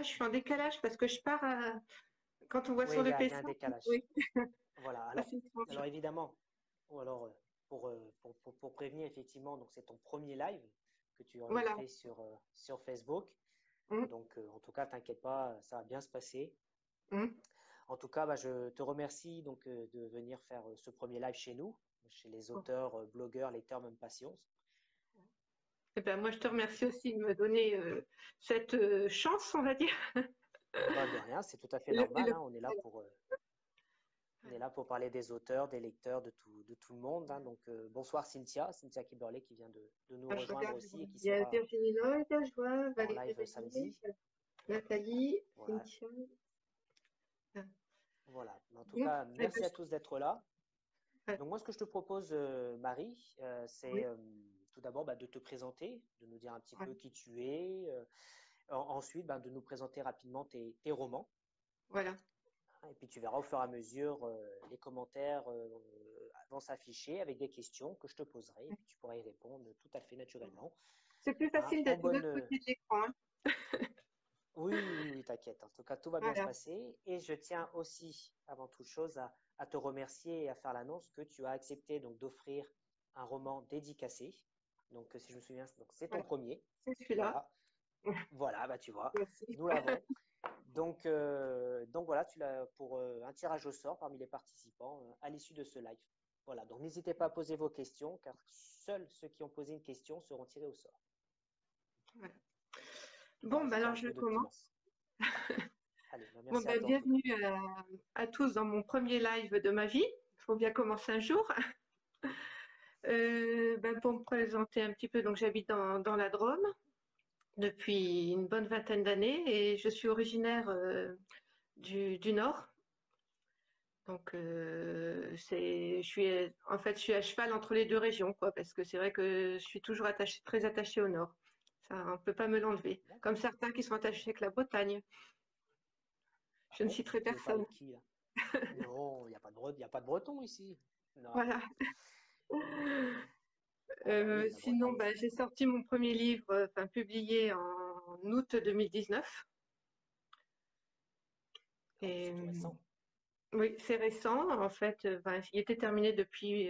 je suis en décalage parce que je pars quand on voit Oui, sur le il y a PC. un décalage. Oui, Voilà. c'est étrange. Alors évidemment, ou alors pour prévenir effectivement, donc c'est ton premier live que tu aurais Voilà. fait sur Facebook. Mm, Donc en tout cas, t'inquiète pas, ça va bien se passer. mm. En tout cas, bah, je te remercie donc de venir faire ce premier live chez nous, chez les auteurs, blogueurs, lecteurs, même passions. Eh ben, moi, je te remercie aussi de me donner cette chance, on va dire. Bah, de rien, c'est tout à fait Le- normal, le- hein. voilà. On est là pour parler des auteurs, des lecteurs, de tout le monde, hein. Donc bonsoir Cynthia Kiberley qui vient de nous Ah, je rejoindre regarde, je aussi vois. et qui Il y a sera Virginie Lloyd, je vois, en Valérie live Bélier, samedi. Nathalie, Voilà, Cynthia. Ah. voilà. Mais en tout Bon, cas, eh ben, merci à tous d'être là. ah, Donc moi, ce que je te propose, Marie, c'est oui, tout d'abord bah, de te présenter, de nous dire un petit ouais, peu qui tu es. Ensuite, bah, de nous présenter rapidement tes romans. voilà. Et puis tu verras au fur et à mesure, les commentaires vont s'afficher avec des questions que je te poserai. Et puis tu pourras y répondre tout à fait naturellement. C'est plus Hein, facile en d'être de bonne, l'autre côté de l'écran, hein. oui, t'inquiète. En tout cas, tout va bien se Voilà. passer. Et je tiens aussi, avant toute chose, à te remercier et à faire l'annonce que tu as accepté donc d'offrir un roman dédicacé. Donc, si je me souviens, donc c'est ton Voilà. premier. C'est celui-là. Voilà, voilà, bah tu vois, Merci. nous l'avons. Donc voilà, tu l'as pour un tirage au sort parmi les participants à l'issue de ce live. Voilà, donc n'hésitez pas à poser vos questions, car seuls ceux qui ont posé une question seront tirés au sort. Voilà. Pour Bon, bah ajouter alors un je peu de commence. piment. Allez, bah Bon, merci à ben, toi en tout cas. bienvenue à tous dans mon premier live de ma vie. Il faut bien commencer un jour. Ben, pour me présenter un petit peu, donc j'habite dans la Drôme depuis une bonne vingtaine d'années et je suis originaire du Nord. Donc je suis à cheval entre les deux régions, quoi, parce que c'est vrai que je suis toujours très attachée au Nord. Ça, on peut pas me l'enlever. Comme D'accord. certains qui sont attachés avec la Bretagne. Ah Je ne bon? citerai Tu veux parler personne. de qui là? Non, il n'y a pas il y a pas de breton ici. Non. Voilà. Ah bah oui, la Sinon, Bretagne, bah, c'est. j'ai sorti mon premier livre, enfin publié en août 2019. Ah oui, Et c'est tout récent. oui, c'est récent. En fait, ben, il était terminé depuis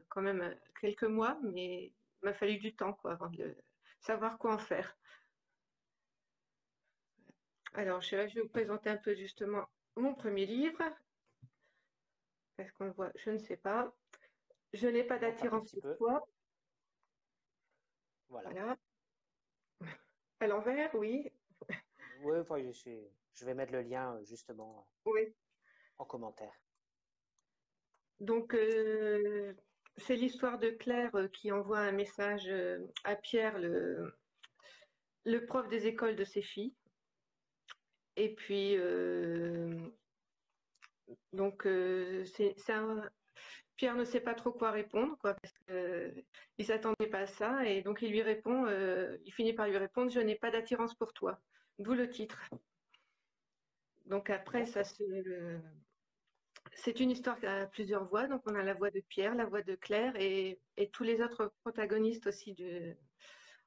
quand même quelques mois, mais il m'a fallu du temps, quoi, avant de savoir quoi en faire. Alors, je vais vous présenter un peu justement mon premier livre. Est-ce qu'on le voit? Je ne sais pas. Je n'ai pas On montre un tout d'attirance petit pour peu. toi. Voilà. Voilà. À l'envers, oui. Oui, enfin, je vais mettre le lien justement Oui. en commentaire. Donc, c'est l'histoire de Claire qui envoie un message à Pierre, le prof des écoles de ses filles. Et puis, donc, Pierre ne sait pas trop quoi répondre, quoi, parce que il s'attendait pas à ça. Et donc, il lui répond, il finit par lui répondre, je n'ai pas d'attirance pour toi. D'où le titre. Donc après, D'accord. c'est une histoire qui a plusieurs voix. Donc on a la voix de Pierre, la voix de Claire et tous les autres protagonistes aussi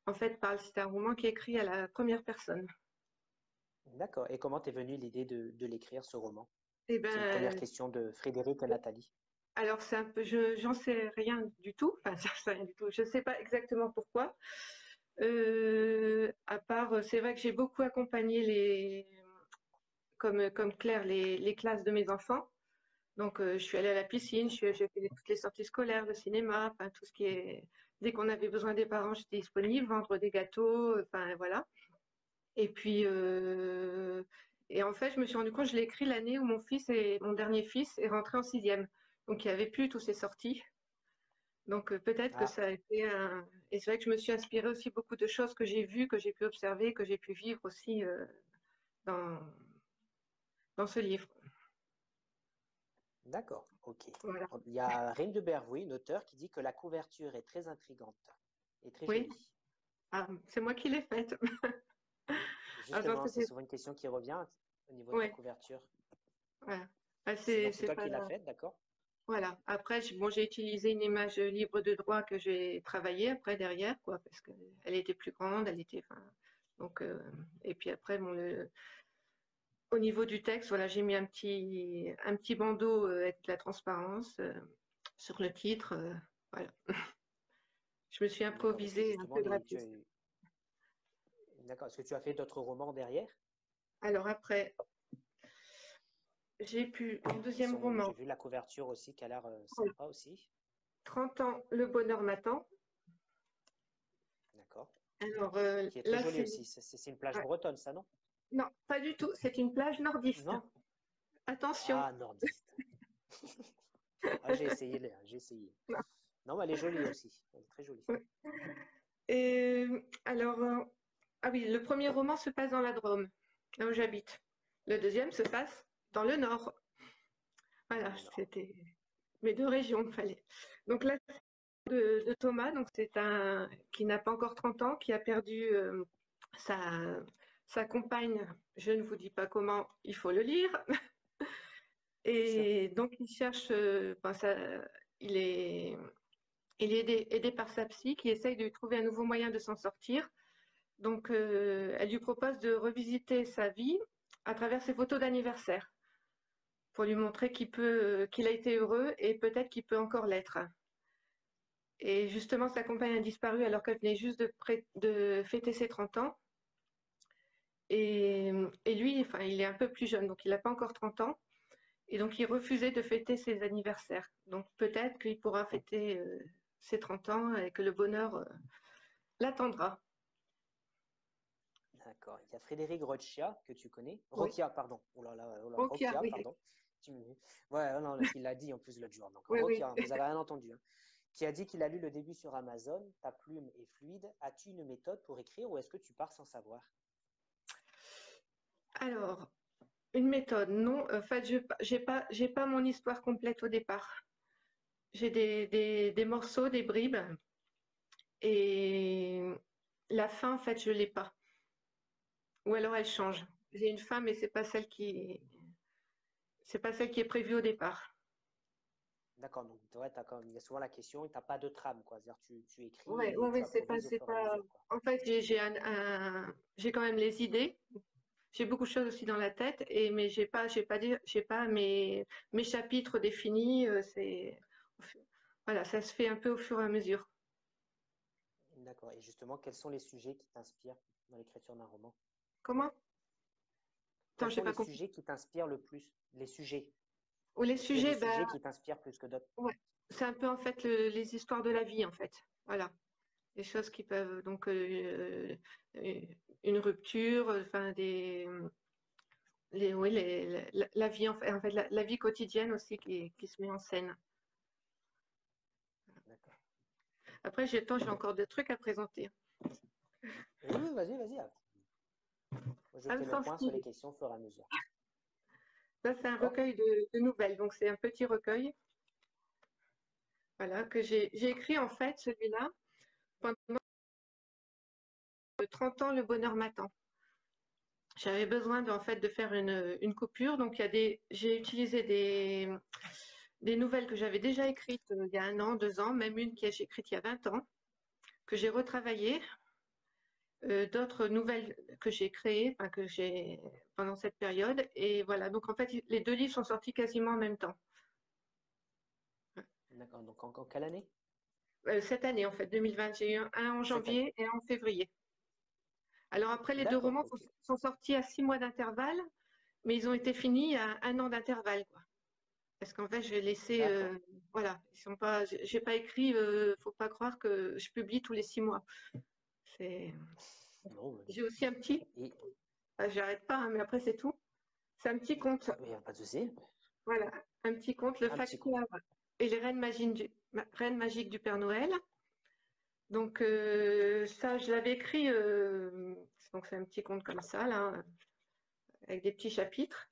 en fait, c'est un roman qui est écrit à la première personne. D'accord. Et comment t'es venue l'idée de l'écrire, ce roman? Eh C'est une première ben, question de Frédéric et Nathalie. alors c'est un peu, j'en sais rien du tout. Enfin, j'en sais rien du tout. Je sais pas exactement pourquoi. À part, c'est vrai que j'ai beaucoup accompagné comme Claire, les classes de mes enfants. Donc, je suis allée à la piscine, D'accord. j'ai fait toutes les sorties scolaires, le cinéma, enfin tout ce qui est. Dès qu'on avait besoin des parents, j'étais disponible, vendre des gâteaux, enfin voilà. Et puis, et en fait, je me suis rendu compte, je l'ai écrit l'année où mon dernier fils est rentré en sixième. Donc, il n'y avait plus tous ces sorties. Donc, peut-être que ça Ah, a été un. Et c'est vrai que je me suis inspirée aussi beaucoup de choses que j'ai vues, que j'ai pu observer, que j'ai pu vivre aussi dans dans ce livre. d'accord. Ok. Voilà. Il y a Reine de Bervouy, une auteure, qui dit que la couverture est très intrigante et très Oui. jolie. Ah, c'est moi qui l'ai faite. Ah, j'en Justement, c'est sais. souvent une question qui revient au niveau de la Oui. couverture. Voilà. Ah, C'est donc c'est c'est toi pas. qui l'as faite, d'accord? Voilà. Après, bon, j'ai utilisé une image libre de droit que j'ai travaillée après derrière, quoi, parce que elle était plus grande, elle était. Enfin, donc, et puis après, bon, au niveau du texte, voilà, j'ai mis un petit bandeau avec de la transparence sur le titre. Voilà. Je me suis D'accord, parce que improvisée un justement, peu graphiste. D'accord. Est-ce que tu as fait d'autres romans derrière? Alors après, j'ai pu un deuxième J'ai roman, vu la couverture aussi qui a l'air voilà, sympa aussi. 30 ans, le bonheur m'attend. D'accord. Alors Qui est très là, jolie c'est aussi. C'est une plage ouais. bretonne, ça, non? Non, pas du tout. C'est une plage nordiste. Non? Attention. Ah, nordiste. Ah, j'ai essayé. Non, mais elle est jolie aussi. Elle est très jolie. Et alors, ah oui, le premier roman se passe dans la Drôme, là où j'habite. Le deuxième se passe dans le Nord. Dans Voilà, le Nord. c'était mes deux régions, il fallait. Donc là, de Thomas, donc c'est un qui n'a pas encore 30 ans, qui a perdu sa, sa compagne. Je ne vous dis pas comment, il faut le lire. Bien sûr. Et donc il cherche, il est, il est aidé par sa psy qui essaye de lui trouver un nouveau moyen de s'en sortir. Donc elle lui propose de revisiter sa vie à travers ses photos d'anniversaire pour lui montrer qu'il a été heureux et peut-être qu'il peut encore l'être. Et justement, sa compagne a disparu alors qu'elle venait juste de fêter ses 30 ans. Et lui, enfin, il est un peu plus jeune, donc il n'a pas encore 30 ans. Et donc, il refusait de fêter ses anniversaires. Donc, peut-être qu'il pourra fêter ses 30 ans et que le bonheur l'attendra. D'accord. Il y a Frédéric Rochia, que tu connais. Oui. Rochia, pardon. Oh là, Ok, Rochia, oui. pardon. Ouais, non, il l'a dit en plus l'autre jour. Donc, Oui, oui. Rochia, vous avez rien entendu, hein. Qui a dit qu'il a lu le début sur Amazon. Ta plume est fluide. As-tu une méthode pour écrire ou est-ce que tu pars sans savoir? Alors, une méthode, non. En fait, j'ai pas mon histoire complète au départ. J'ai des morceaux, des bribes. Et la fin, en fait, je l'ai pas. Ou alors elle change. D'accord. J'ai une fin, mais c'est pas celle qui est prévue au départ. D'accord. Donc, ouais, il y a souvent la question, tu n'as pas de trame, quoi. C'est-à-dire, tu écris Ouais, ouais, et tu ouais, improvises au c'est fur et à pas. mesure, quoi. En fait, j'ai quand même les idées. J'ai beaucoup de choses aussi dans la tête, mais j'ai pas mes chapitres définis. Voilà, ça se fait un peu au fur et à mesure. D'accord. Et justement, quels sont les sujets qui t'inspirent dans l'écriture d'un roman? Comment? Attends, Quels j'ai sont pas les compris. sujets qui t'inspirent le plus? Les sujets. Ou les Est-ce qu'il y a des sujets, sujets qui t'inspirent plus que d'autres? ouais, c'est un peu en fait les histoires de la vie en fait. Voilà, des choses qui peuvent donc euh, une rupture, enfin oui, la vie en fait la vie quotidienne aussi qui se met en scène. D'accord. Après, j'ai encore des trucs à présenter. Oui, oui, vas-y, vas-y. Moi, je fais Âme le point sur les sensible. questions au fur et à mesure. Ça, c'est un D'accord? recueil de nouvelles. Donc, c'est un petit recueil, voilà, que j'ai écrit en fait celui-là pendant 30 ans. Le bonheur m'attend. J'avais besoin en fait de faire une coupure. Donc, j'ai utilisé des nouvelles que j'avais déjà écrites il y a 1 an, 2 ans, même une que j'ai écrite il y a 20 ans, que j'ai retravaillée, d'autres nouvelles que j'ai créées, enfin, que j'ai pendant cette période. Et voilà, donc en fait, les deux livres sont sortis quasiment en même temps. D'accord. Donc, en quelle année? Cette année, en fait, 2020, j'ai eu un en Cette année. janvier et un en février. Alors après, les deux D'accord, romans ok. sont sortis à 6 mois d'intervalle, mais ils ont été finis à 1 an d'intervalle, quoi. Parce qu'en fait, je vais laisser, D'accord. voilà, ils sont pas, j'ai pas écrit, faut pas croire que je publie tous les 6 mois. C'est, Non, j'ai aussi un petit, et j'arrête pas, hein, mais après c'est tout. C'est un petit conte, il n'y a pas de souci. voilà, un petit conte, le Un petit conte. facteur et les reines magiques du Père Noël. Donc ça, je l'avais écrit, donc c'est un petit conte comme ça, là, avec des petits chapitres.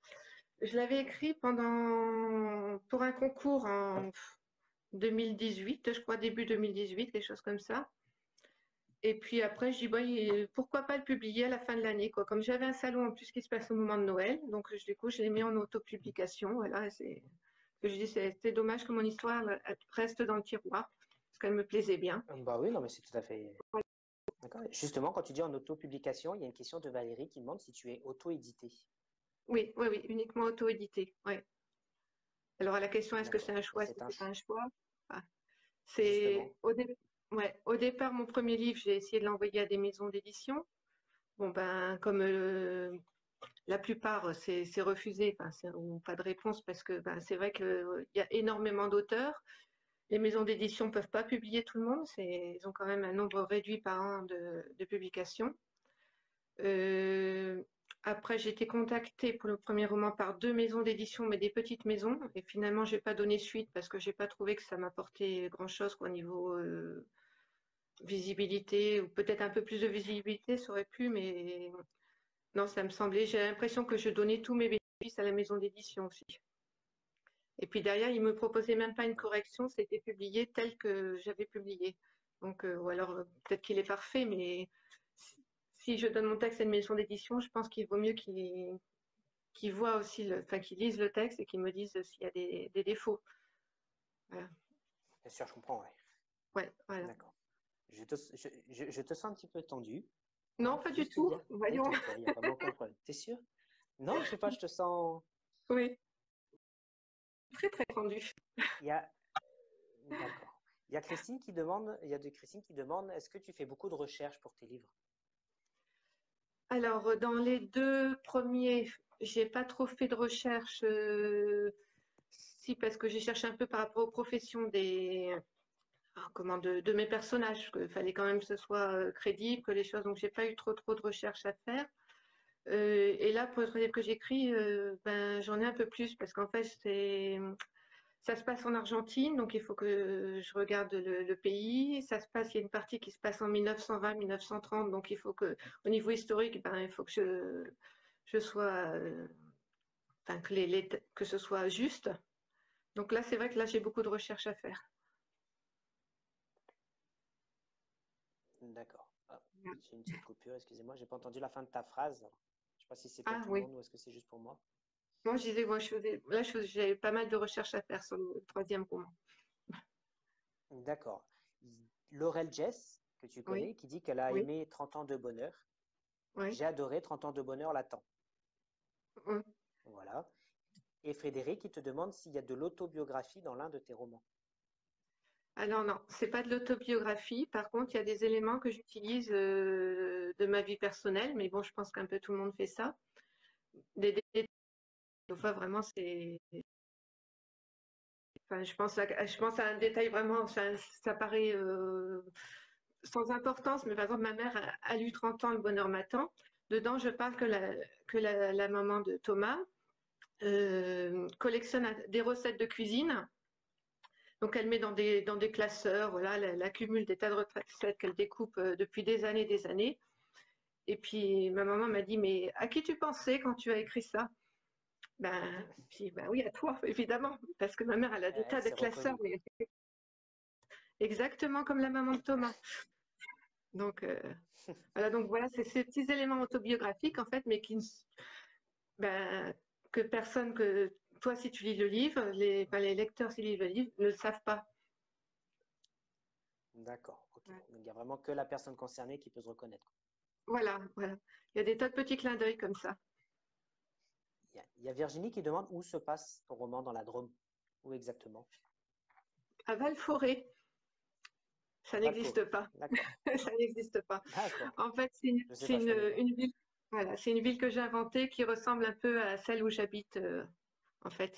Je l'avais écrit pour un concours en 2018, je crois, début 2018, quelque chose comme ça. Et puis après, je dis, bon, pourquoi pas le publier à la fin de l'année, quoi. Comme j'avais un salon en plus qui se passe au moment de Noël, donc du coup, je l'ai mis en autopublication. Voilà, je dis, c'est dommage que mon histoire elle reste dans le tiroir, parce qu'elle me plaisait bien. Bah oui, non, mais c'est tout à fait. D'accord. Justement, quand tu dis en auto-publication, il y a une question de Valérie qui demande si tu es auto-édité. Oui, oui, oui, uniquement auto-édité. Ouais. Alors, à la question, est-ce que c'est D'accord. un Et choix? Est-ce c'est que un c'est pas un choix? Ah, justement. ouais, au départ, mon premier livre, j'ai essayé de l'envoyer à des maisons d'édition. Bon, ben, comme la plupart, c'est refusé, enfin, ou pas de réponse, parce que ben, c'est vrai qu'il y a énormément d'auteurs. Les maisons d'édition ne peuvent pas publier tout le monde. Ils ont quand même un nombre réduit par an de publications. Euh, Après, j'ai été contactée pour le premier roman par deux maisons d'édition, mais des petites maisons. Et finalement, je n'ai pas donné suite parce que je n'ai pas trouvé que ça m'apportait grand-chose au niveau visibilité, ou peut-être un peu plus de visibilité, ça aurait pu, mais non, ça me semblait. J'ai l'impression que je donnais tous mes bénéfices à la maison d'édition aussi. Et puis derrière, ils me proposaient même pas une correction, c'était publié tel que j'avais publié. Donc, ou alors peut-être qu'il est parfait, mais si je donne mon texte à une maison d'édition, je pense qu'il vaut mieux qu'ils voient aussi, enfin qu'ils lisent le texte et qu'ils me disent s'il y a des défauts. Voilà. Bien sûr, je comprends, ouais. Ouais, voilà. D'accord. Je te sens un petit peu tendu. Non, Hein, pas faut du juste te tout. dire, Voyons. détends-toi, il n'y a vraiment aucun problème. T'es sûr? Non, je sais pas, je te sens. Oui, très très tendu. Il y a. D'accord. Il y a Christine qui demande, il y a de Christine qui demande, est-ce que tu fais beaucoup de recherches pour tes livres? Alors, dans les deux premiers, j'ai pas trop fait de recherche. Si, parce que j'ai cherché un peu par rapport aux professions de mes personnages. Il fallait quand même que ce soit crédible, que les choses. Donc, j'ai pas eu trop de recherche à faire. Et là, pour le livre que j'écris, ben, j'en ai un peu plus parce qu'en fait, ça se passe en Argentine, donc il faut que je regarde le pays. Il y a une partie qui se passe en 1920-1930, donc il faut que, au niveau historique, ben, il faut que je sois, enfin, que ce soit juste. Donc là, c'est vrai que là, j'ai beaucoup de recherches à faire. D'accord. Ah, j'ai une petite coupure, excusez-moi, j'ai pas entendu la fin de ta phrase. Je sais pas si c'est pour Ah tout le oui. monde ou est-ce que c'est juste pour moi. Moi, je disais, moi, j'ai pas mal de recherches à faire sur le troisième roman. D'accord. Laurel Jess, que tu Oui, connais, qui dit qu'elle a oui, aimé 30 ans de bonheur. oui. J'ai adoré 30 ans de bonheur latent. Oui. Voilà. Et Frédéric qui te demande s'il y a de l'autobiographie dans l'un de tes romans. Alors non, c'est pas de l'autobiographie. Par contre, il y a des éléments que j'utilise de ma vie personnelle, mais bon, je pense qu'un peu tout le monde fait ça. Des fois, vraiment, enfin, je pense à un détail vraiment, ça paraît sans importance, mais par exemple, ma mère a lu 30 ans Le Bonheur m'attend. Dedans, je parle que la maman de Thomas collectionne des recettes de cuisine. Donc, elle met dans des classeurs, voilà, elle accumule des tas de recettes qu'elle découpe depuis des années, des années. Et puis, ma maman m'a dit, mais à qui tu pensais quand tu as écrit ça? Ben oui, à toi, évidemment, parce que ma mère, elle a des tas de C'est classeurs, reconnu, quoi. mais exactement comme la maman de Thomas. Donc, voilà, donc voilà, c'est ces petits éléments autobiographiques, en fait, mais ben, que personne, que toi, si tu lis le livre, les lecteurs, s'ils lisent le livre, ne le savent pas. D'accord, ok. Ouais. Donc il n'y a vraiment que la personne concernée qui peut se reconnaître. Voilà, voilà. Il y a des tas de petits clins d'œil comme ça. Il y a Virginie qui demande où se passe ton roman dans la Drôme. Où exactement? À Val-Forêt, À ça n'existe Val-Forêt. pas. D'accord, Ça n'existe pas. d'accord. En fait, Je sais pas, je connais pas. une ville, voilà, c'est une ville que j'ai inventée qui ressemble un peu à celle où j'habite. En fait,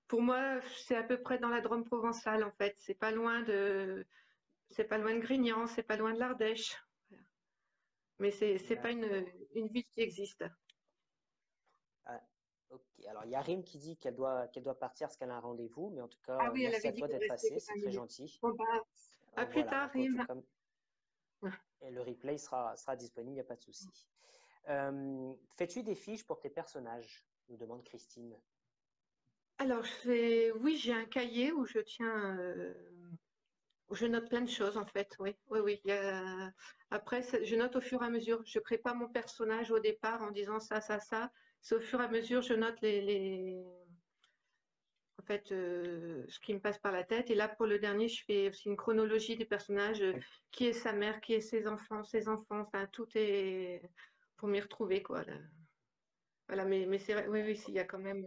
pour moi, c'est à peu près dans la Drôme provençale. En fait, c'est pas loin de Grignan, c'est pas loin de l'Ardèche. Voilà. Mais c'est pas D'accord. une ville qui existe. Ah, ok. Alors il y a Rim qui dit qu'elle doit partir parce qu'elle a un rendez-vous, mais en tout Ah cas, oui, elle merci avait à dit toi qu'elle d'être restait passé, que c'est 5 très minutes. gentil. Bon, bah, à plus Voilà, tard, donc en tout Rim. cas, et le replay sera disponible, il n'y a pas de souci. Fais-tu des fiches pour tes personnages? Nous demande Christine. Alors, oui, j'ai un cahier où je tiens, où je note plein de choses en fait. Oui, oui, oui. Après, je note au fur et à mesure. Je crée pas mon personnage au départ en disant ça, ça, ça. C'est au fur et à mesure, je note en fait, ce qui me passe par la tête. Et là, pour le dernier, je fais aussi une chronologie des personnages. Qui est sa mère, qui est ses enfants. Enfin, tout est pour m'y retrouver, quoi. Là. Voilà, mais c'est vrai, oui, oui, s'il y a quand même,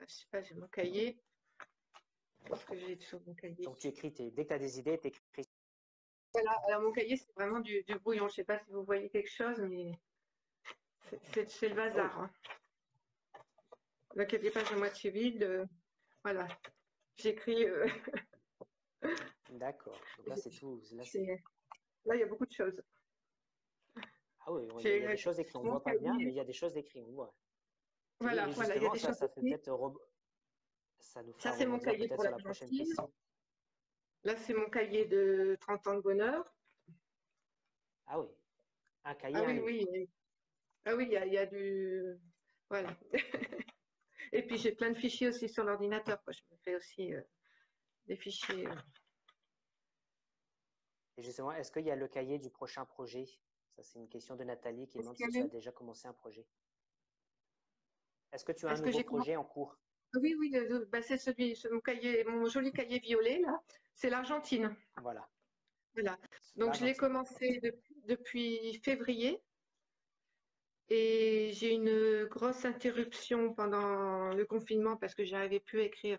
je sais pas, j'ai mon cahier. Qu'est-ce que j'ai sur mon cahier? Donc tu écris, dès que tu as des idées, tu écris. Voilà, alors mon cahier, c'est vraiment du brouillon. Je sais pas si vous voyez quelque chose, mais c'est le Ah oui, bazar, hein. Donc, il y a des pages à moitié vides. Voilà, j'écris. d'accord. Donc là, c'est tout. Là, c'est. C'est- Là, il y a beaucoup de choses. Ah oui, il y J'ai a des choses écrites. On ne mon voit pas bien, mais cahier. il y a des choses écrites. On voit. Voilà, Et voilà, il y a justement, des ça, choses ça fait écrites. peut-être ça nous Ça, fera c'est mon rebondir cahier peut-être pour sur la prochaine l'Argentine. question. Là, c'est mon cahier de 30 ans de bonheur. Ah oui, un Ah cahier, un oui, livre. oui. Ah oui, il y a du. Voilà. Et puis, j'ai plein de fichiers aussi sur l'ordinateur, quoi. Je me fais aussi des fichiers. Et justement, est-ce qu'il y a le cahier du prochain projet? Ça, c'est une question de Nathalie qui Est-ce demande si qu'il tu y as a- déjà commencé un projet. Est-ce que tu as un est-ce que nouveau j'ai projet en cours? Oui, oui, bah, c'est mon cahier, mon joli cahier violet, là. C'est l'Argentine. Voilà, Voilà. Donc, je l'ai l'Argentine. commencé depuis février et j'ai une grosse interruption pendant le confinement parce que j'arrivais plus à écrire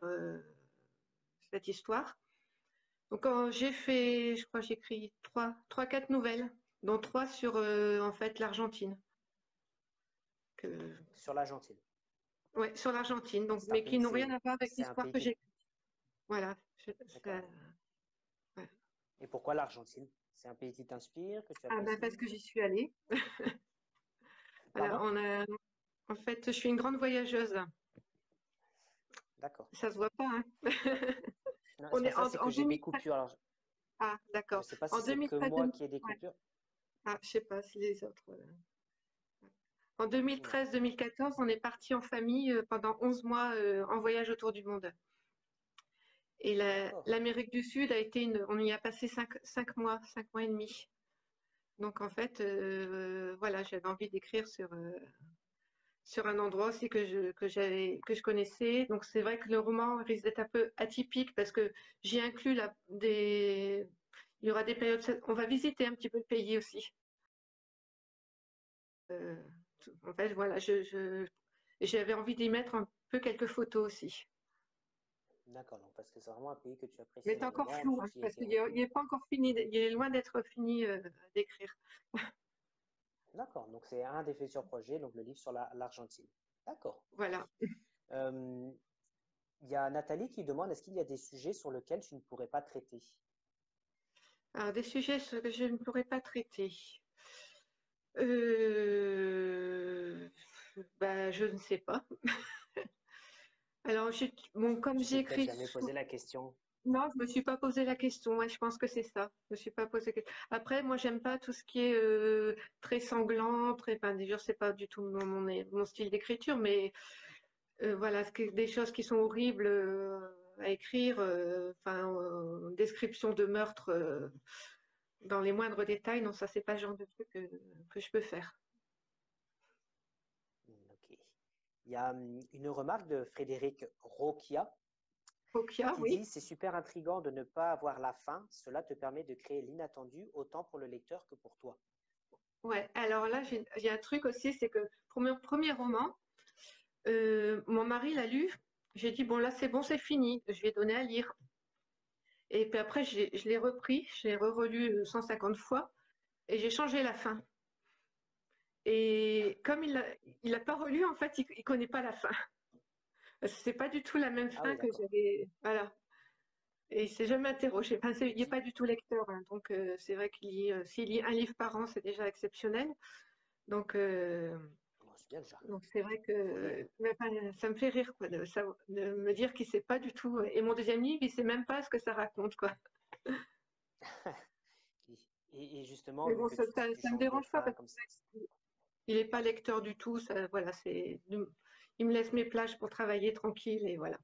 cette histoire. Donc, quand j'ai fait, je crois, que j'ai écrit quatre nouvelles, dont trois sur, en fait, l'Argentine. Que- Sur l'Argentine. Ouais, sur l'Argentine, donc, C'est un mais qui pays, n'ont rien à voir avec c'est un l'histoire pays que qui. j'ai. Voilà. D'accord. Ouais. Et pourquoi l'Argentine? C'est un pays qui t'inspire, que tu Ah ben parce apprécies? que j'y suis allée. Voilà, Pardon? en fait, je suis une grande voyageuse. D'accord. Ça se voit pas, hein. Non, On c'est pas est ça, c'est que en j'ai des 2013. coupures. Alors, Ah, je ne d'accord. sais pas si En c'est que 2013, moi qui ai des ouais. coupures. Ah, je sais pas si les autres. En Non. 2013-2014, on est parti en famille pendant 11 mois en voyage autour du monde. Et D'accord. l'Amérique du Sud a été on y a passé 5 mois et demi. Donc en fait, voilà, j'avais envie d'écrire sur un endroit aussi que je connaissais. Donc c'est vrai que le roman risque d'être un peu atypique parce que j'y inclus il y aura des périodes, on va visiter un petit peu le pays aussi. Euh, En fait, voilà, j'avais envie d'y mettre un peu quelques photos aussi. D'accord. Donc, parce que c'est vraiment un pays que tu Mais apprécies c'est encore énormément, flou, que hein, tu y as parce été qu'il n'est revenir. pas encore fini, il est loin d'être fini d'écrire. D'accord. Donc, c'est un des futurs projets, donc le livre sur l'Argentine. D'accord. Voilà. Euh, Il y a Nathalie qui demande est-ce qu'il y a des sujets sur lesquels tu ne pourrais pas traiter? Alors, des sujets que je ne pourrais pas traiter. Euh, Bah, je ne sais pas. Alors, bon, comme Tu t'es peut-être j'écris, jamais posé la question. non, je me suis pas posé la question. Ouais, je pense que c'est ça. Je me suis pas posé. Après, moi, j'aime pas tout ce qui est très sanglant, très. Enfin, d'ailleurs, c'est pas du tout mon style d'écriture, mais voilà, des choses qui sont horribles à écrire. Enfin, description de meurtre dans les moindres détails. Non, ça, c'est pas le genre de truc que je peux faire. Ok. Il y a une remarque de Frédéric Roquia Fokia, qui oui. dit c'est super intriguant de ne pas avoir la fin. Cela te permet de créer l'inattendu autant pour le lecteur que pour toi. Ouais. Alors là, j'ai un truc aussi, c'est que pour mon premier roman. Mon mari l'a lu. J'ai dit, bon, là, c'est bon, c'est fini. Je lui ai donné à lire. Et puis après, je l'ai repris, je l'ai relu 150 fois et j'ai changé la fin. Et comme il l'a pas relu, en fait, il connaît pas la fin. C'est pas du tout la même Ah fin oui, que d'accord. j'avais. Voilà. Et il s'est jamais interrogé. Enfin, il n'est pas du tout lecteur, hein. Donc, c'est vrai s'il lit un livre par an, c'est déjà exceptionnel. Donc, Bon, c'est bien déjà. Donc c'est vrai Il faut lire. que mais, enfin, ça me fait rire quoi, de me dire qu'il sait pas du tout. Et mon deuxième livre, il sait même pas ce que ça raconte quoi. Et justement, Mais vu bon, que tu ça me changes de dérange pas fin parce comme ça. qu'il est pas lecteur du tout. Ça, voilà, il me laisse mes plages pour travailler tranquille et voilà.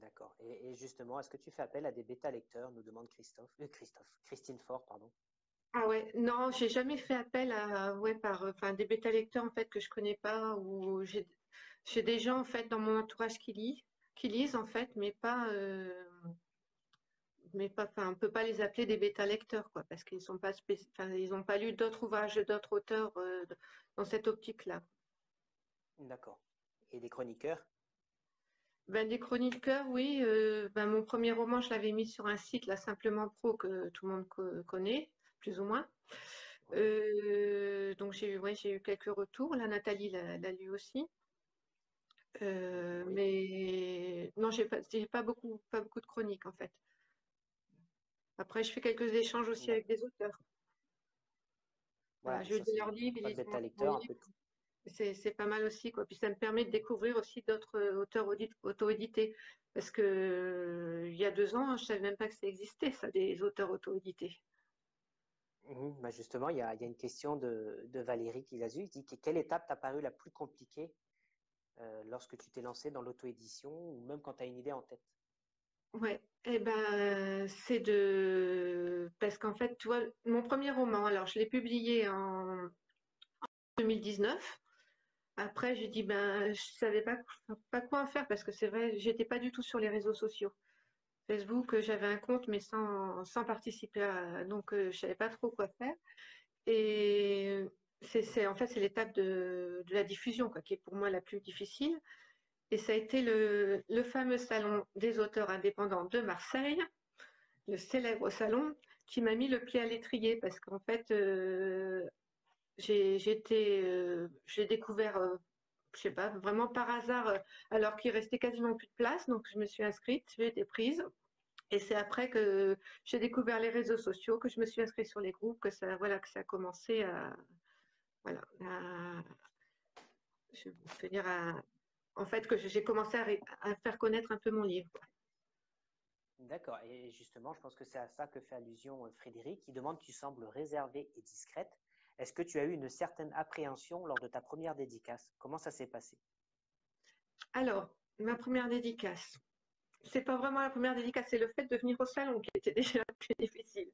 D'accord. Et justement, est-ce que tu fais appel à des bêta-lecteurs, nous demande Christine Fort, pardon. Ah ouais, non, j'ai jamais fait appel à ouais enfin des bêta lecteurs en fait que je connais pas ou j'ai des gens en fait dans mon entourage qui lisent en fait, mais pas, enfin, on peut pas les appeler des bêta-lecteurs, quoi, parce qu'ils sont pas enfin, ils n'ont pas lu d'autres ouvrages d'autres auteurs dans cette optique-là. D'accord. Et des chroniqueurs? Ben, des chroniqueurs, oui. Ben, mon premier roman, je l'avais mis sur un site, là, Simplement Pro, que tout le monde connaît, plus ou moins. Oui. Donc, j'ai eu quelques retours. La Nathalie l'a lu aussi. Oui. Mais non, j'ai pas beaucoup de chroniques, en fait. Après, je fais quelques échanges aussi avec D'accord. des auteurs. Voilà, Voilà, je ça lis leurs c'est livres, ils pas de lisent bêta mon lecteur, un livre. peu. C'est pas mal aussi, quoi. Puis ça me permet de découvrir aussi d'autres auteurs auto-édités. Parce que il y a 2 ans, je savais même pas que ça existait, ça, des auteurs auto-édités. Bah justement, il y a une question de Valérie Kilazu. Il dit quelle étape t'a paru la plus compliquée lorsque tu t'es lancé dans l'auto-édition ou même quand tu as une idée en tête? Ouais, eh ben, parce qu'en fait, tu vois, mon premier roman, alors je l'ai publié en 2019. Après, j'ai dit, ben, je savais pas quoi en faire parce que c'est vrai, j'étais pas du tout sur les réseaux sociaux. Facebook, j'avais un compte, mais sans participer donc je savais pas trop quoi faire. Et en fait, c'est l'étape de la diffusion, quoi, qui est pour moi la plus difficile. Et ça a été le fameux salon des auteurs indépendants de Marseille, le célèbre salon, qui m'a mis le pied à l'étrier parce qu'en fait, je l'ai découvert, je sais pas, vraiment par hasard, alors qu'il restait quasiment plus de place. Donc, je me suis inscrite, j'ai été prise. Et c'est après que j'ai découvert les réseaux sociaux, que je me suis inscrite sur les groupes, que ça a commencé voilà, je veux dire, en fait, que j'ai commencé à faire connaître un peu mon livre. D'accord. Et justement, je pense que c'est à ça que fait allusion Frédéric, qui demande, tu sembles réservée et discrète. Est-ce que tu as eu une certaine appréhension lors de ta première dédicace? Comment ça s'est passé? Alors, ma première dédicace, c'est pas vraiment la première dédicace, c'est le fait de venir au salon qui était déjà plus difficile.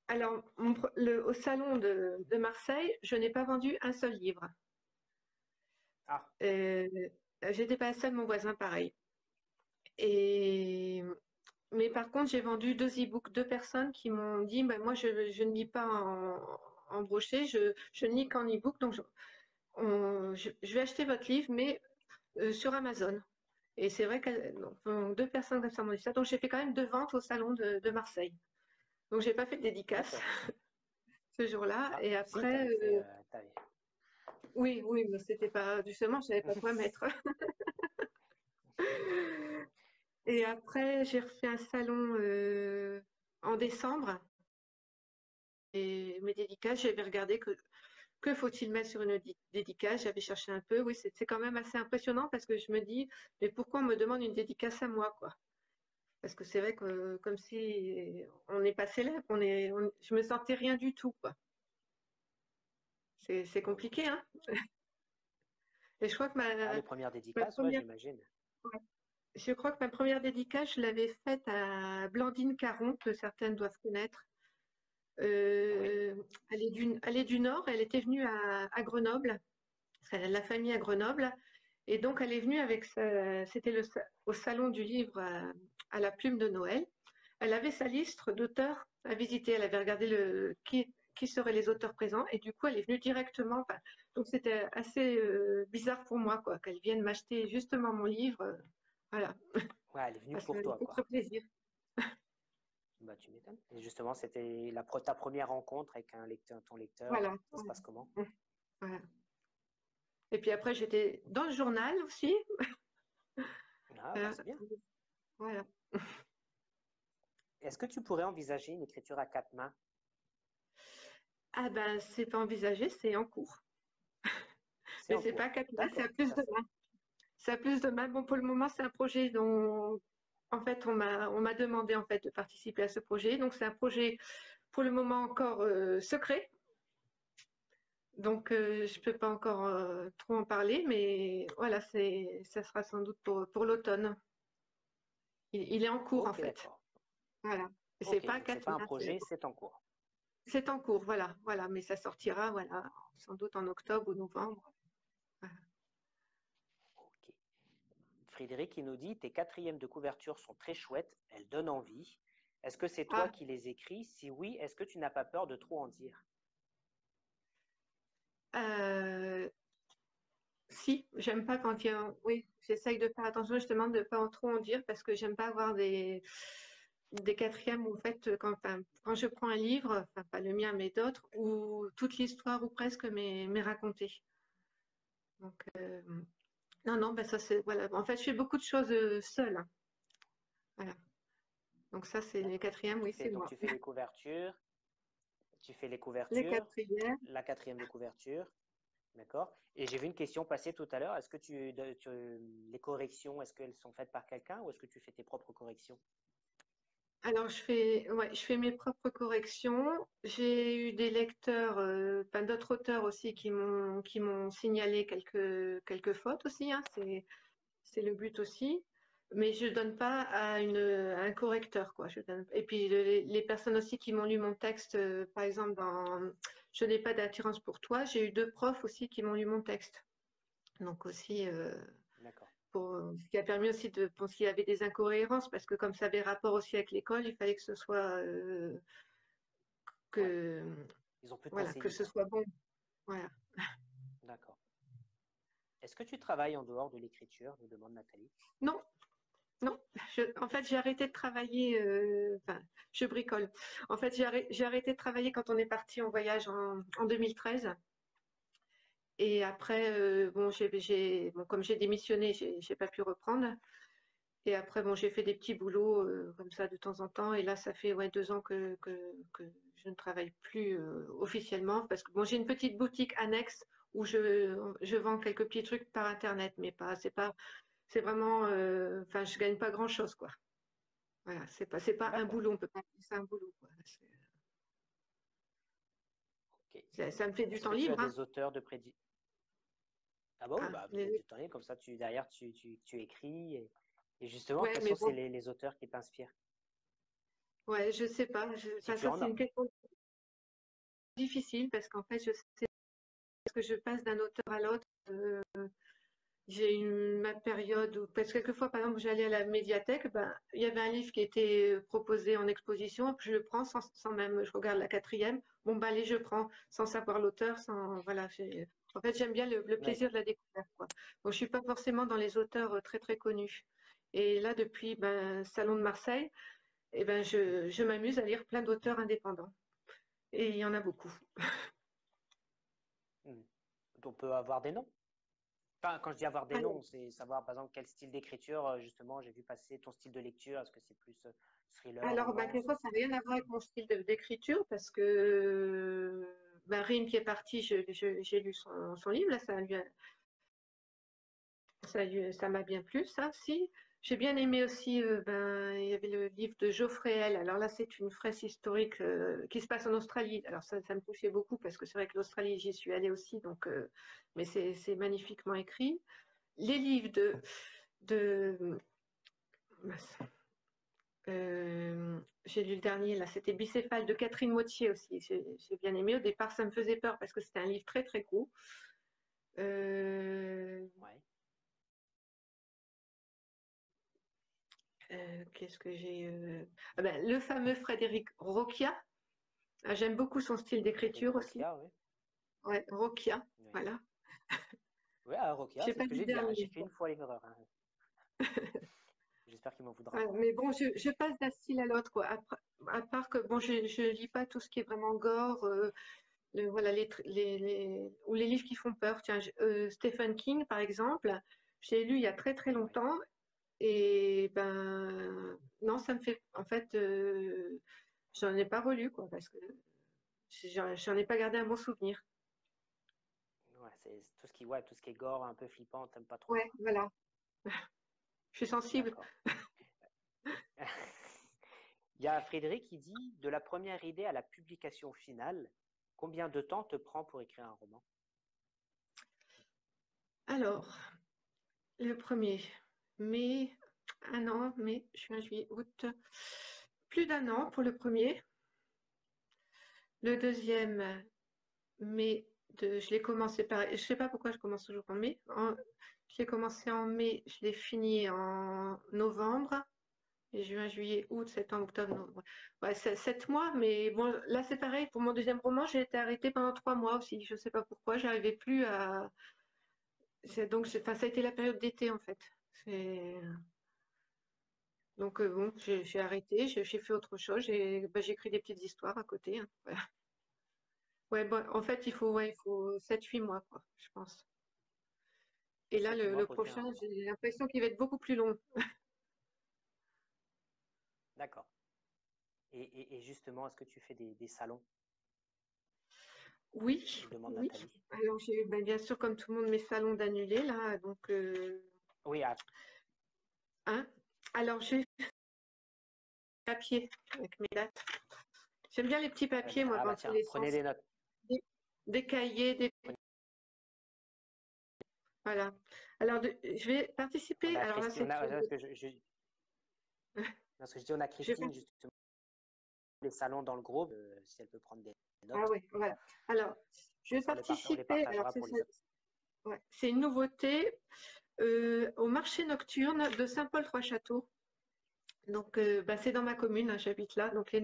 Alors, au salon de Marseille, je n'ai pas vendu un seul livre. Ah, Euh, J'étais pas la seule, mon voisin pareil. Et mais par contre, j'ai vendu 2 e-books, 2 personnes qui m'ont dit, bah, moi, je ne lis pas en brochet, je ne lis qu'en e-book, donc je vais acheter votre livre, mais sur Amazon. Et c'est vrai que donc, 2 personnes comme ça m'ont dit ça. Donc j'ai fait quand même 2 ventes au salon de Marseille. Donc j'ai pas fait de dédicace d'accord. ce jour-là. Ah, Et si, tu après, avais fait. oui, oui, mais c'était pas, justement, je savais pas quoi mettre. Et après, j'ai refait un salon en décembre. Et mes dédicaces, j'avais regardé que faut-il mettre sur une dédicace. J'avais cherché un peu. Oui, c'est quand même assez impressionnant parce que je me dis, mais pourquoi on me demande une dédicace à moi, quoi? Parce que c'est vrai que comme si on n'est pas célèbre, je me sentais rien du tout, quoi. C'est Ok. compliqué, hein? Et je crois que Ah, les premières ma dédicaces, ouais, première, j'imagine. ouais. Je crois que ma première dédicace, je l'avais faite à Blandine Caron, que certaines doivent connaître. Oui. Euh, elle est du Nord, elle était venue à Grenoble, parce qu'elle a de la famille à Grenoble, et donc elle est venue c'était au salon du livre à la Plume de Noël. Elle avait sa liste d'auteurs à visiter, elle avait regardé qui seraient les auteurs présents, et du coup elle est venue directement. Enfin, donc c'était assez bizarre pour moi, quoi, qu'elle vienne m'acheter justement mon livre. Voilà, Ouais, elle est venue ah, ça pour m'a toi, fait quoi. trop plaisir. Bah, tu m'étonnes. Et justement, c'était ta première rencontre avec un lecteur, ton lecteur. Voilà, Ça se passe comment? voilà. Et puis après j'étais dans le journal aussi. Ah, bah, Euh, c'est bien. voilà. Est-ce que tu pourrais envisager une écriture à quatre mains? Ah ben, c'est pas envisagé, c'est en cours. C'est Mais en c'est pas cours. 4 mois, c'est à D'accord, plus ça de c'est. mains. C'est à plus de mains. Bon, pour le moment, c'est un projet dont, en fait, on m'a demandé en fait de participer à ce projet. Donc, c'est un projet pour le moment encore secret. Donc, je peux pas encore trop en parler, mais voilà, ça sera sans doute pour l'automne. Il est en cours en Ok, fait. d'accord. Voilà. C'est Ok, pas donc c'est 4 pas un mois, projet, c'est en cours. c'est en cours. Voilà, voilà. Mais ça sortira, voilà, sans doute en octobre ou novembre. Voilà. Ok. Frédéric, il nous dit, tes quatrièmes de couverture sont très chouettes, elles donnent envie. Est-ce que c'est toi Ah, qui les écris? Si oui, est-ce que tu n'as pas peur de trop en dire? euh, Si, j'aime pas quand il y a. Oui, j'essaye de faire attention justement de ne pas en trop en dire parce que j'aime pas avoir des quatrièmes où en fait, quand je prends un livre, enfin pas le mien mais d'autres, où toute l'histoire ou presque m'est racontée. Donc, non, non, ben ça c'est. Voilà. En fait, je fais beaucoup de choses seule, hein. Voilà. Donc, ça, c'est les D'accord. quatrièmes, oui, c'est Donc moi. tu fais les couvertures, tu fais les Les couvertures, quatrièmes. la quatrième de couverture, d'accord. Et j'ai vu une question passer tout à l'heure. Est-ce que les corrections, est-ce qu'elles sont faites par quelqu'un ou est-ce que tu fais tes propres corrections? Alors, ouais, je fais mes propres corrections. J'ai eu des lecteurs, enfin, d'autres auteurs aussi qui m'ont signalé quelques fautes aussi, hein, c'est le but aussi. Mais je donne pas à un correcteur, quoi. Et puis, les personnes aussi qui m'ont lu mon texte, par exemple, dans Je n'ai pas d'attirance pour toi, j'ai eu deux profs aussi qui m'ont lu mon texte. Donc aussi, D'accord. ce qui a permis aussi de penser qu'il y avait des incohérences, parce que comme ça avait rapport aussi avec l'école, il fallait que ce soit Ouais. que Ils ont pu te voilà, que conseiller, ce quoi. soit bon. Voilà. D'accord. Est-ce que tu travailles en dehors de l'écriture, nous demande Nathalie. Non, non. En fait, j'ai arrêté de travailler. Enfin, je bricole. En fait, j'ai arrêté de travailler quand on est parti en voyage en 2013. Et après, bon, bon, comme j'ai démissionné, j'ai pas pu reprendre. Et après, bon, j'ai fait des petits boulots comme ça de temps en temps. Et là, ça fait ouais, 2 ans que je ne travaille plus officiellement parce que bon, j'ai une petite boutique annexe où je vends quelques petits trucs par Internet, mais c'est vraiment, enfin, je gagne pas grand-chose, quoi. Voilà, c'est pas un D'accord. boulot, on peut pas appeler ça un boulot, quoi. Ok. Ça me fait du Est-ce temps que tu as libre, hein. des auteurs de prédilection? Ah bah oui, Ah, bah, du temps libre, comme ça, derrière, tu écris. Et justement, ouais, quels mais sont bon, les auteurs qui t'inspirent? ouais, je sais pas. Si Enfin, tu ça, en c'est as. une question difficile parce qu'en fait, je sais que je passe d'un auteur à l'autre. J'ai eu ma période où, parce que quelquefois, par exemple, j'allais à la médiathèque, ben, il y avait un livre qui était proposé en exposition, puis je le prends sans même, je regarde la quatrième, bon, ben, allez, je prends, sans savoir l'auteur, voilà, en fait, j'aime bien le plaisir D'accord. de la découverte, quoi. Donc, je suis pas forcément dans les auteurs très, très connus. Et là, depuis, ben, Salon de Marseille, eh ben, je m'amuse à lire plein d'auteurs indépendants. Et il y en a beaucoup. Hmm. On peut avoir des noms. Enfin, quand je dis avoir des Alors, noms, c'est savoir, par exemple, quel style d'écriture, justement, j'ai vu passer ton style de lecture. Est-ce que c'est plus thriller, Alors, bah, romance? quelquefois, ça n'a rien à voir avec mon style d'écriture parce que bah, Rim qui est parti, j'ai lu son livre, là, ça m'a bien plu, ça, si. J'ai bien aimé aussi, ben, il y avait le livre de Geoffrey L. Alors là, c'est une fresque historique qui se passe en Australie. Alors ça me touchait beaucoup parce que c'est vrai que l'Australie, j'y suis allée aussi, donc, mais c'est magnifiquement écrit. Les livres de j'ai lu le dernier, là, c'était Bicéphale de Catherine Mauthier aussi. J'ai bien aimé. Au départ, ça me faisait peur parce que c'était un livre très très gros. Euh, Ouais. Qu'est-ce que j'ai ah ben, le fameux Frédéric Roquia. Ah, j'aime beaucoup son style Frédéric d'écriture aussi. Roquia, oui. Ouais, Roquia, Oui. voilà. Oui, à Je Roquia, sais c'est pas ce que du j'ai dit, hein. J'ai dernier. fait une fois l'erreur, hein. J'espère qu'il m'en voudra Ouais, pas. mais bon, je passe d'un style à l'autre, quoi. À part que bon, je lis pas tout ce qui est vraiment gore. Voilà, ou les livres qui font peur. Tiens, Stephen King, par exemple, j'ai lu il y a très très Oui. longtemps et ben non, ça me fait en fait, j'en ai pas relu quoi parce que j'en ai pas gardé un bon souvenir. Ouais, c'est tout ce qui est gore, un peu flippant, t'aimes pas trop, Ouais, quoi. voilà, je suis sensible. D'accord. Il y a Frédéric qui dit, de la première idée à la publication finale, combien de temps te prend pour écrire un roman? Alors, le premier, mai, un an, mai, juin, juillet, août, plus d'un an pour le premier. Le deuxième, mai je l'ai commencé par, je sais pas pourquoi je commence toujours en mai. Je l'ai commencé en mai, je l'ai fini en novembre. Et juin, juillet, août, septembre, octobre, novembre. Ouais, 7 mois, mais bon, là c'est pareil. Pour mon deuxième roman, j'ai été arrêtée pendant 3 mois aussi. Je sais pas pourquoi, j'arrivais plus Donc, enfin, ça a été la période d'été en fait. C'est- Donc bon, j'ai arrêté, j'ai fait autre chose. J'ai écrit des petites histoires à côté, hein. Voilà. Ouais, bon, en fait, il faut 7-8 mois, quoi, je pense. Et là, 7-8 mois le pour écrire un prochain, roman. j'ai l'impression qu'il va être beaucoup plus long. D'accord. Et justement, est-ce que tu fais des salons? Oui, Nous demande oui. Nathalie. Alors, j'ai ben, bien sûr, comme tout le monde, mes salons d'annulés, là. Donc, Oui, hein. Alors, j'ai papier avec mes dates. J'aime bien les petits papiers, moi, bah dans tous tiens, les prenez sens. des notes. Des cahiers, des... Voilà. Alors, je vais On participer. a Alors là, Christine, c'est une... parce que je dis, on a je vais Christine, justement, les salons dans le groupe, si elle peut prendre des Ah notes. oui, voilà. Alors, je Comme vais ça, on les participer. Alors, partagera pour les autres. ouais, c'est une nouveauté au marché nocturne de Saint-Paul-Trois-Châteaux. Donc, bah, c'est dans ma commune, hein, j'habite là. Donc, les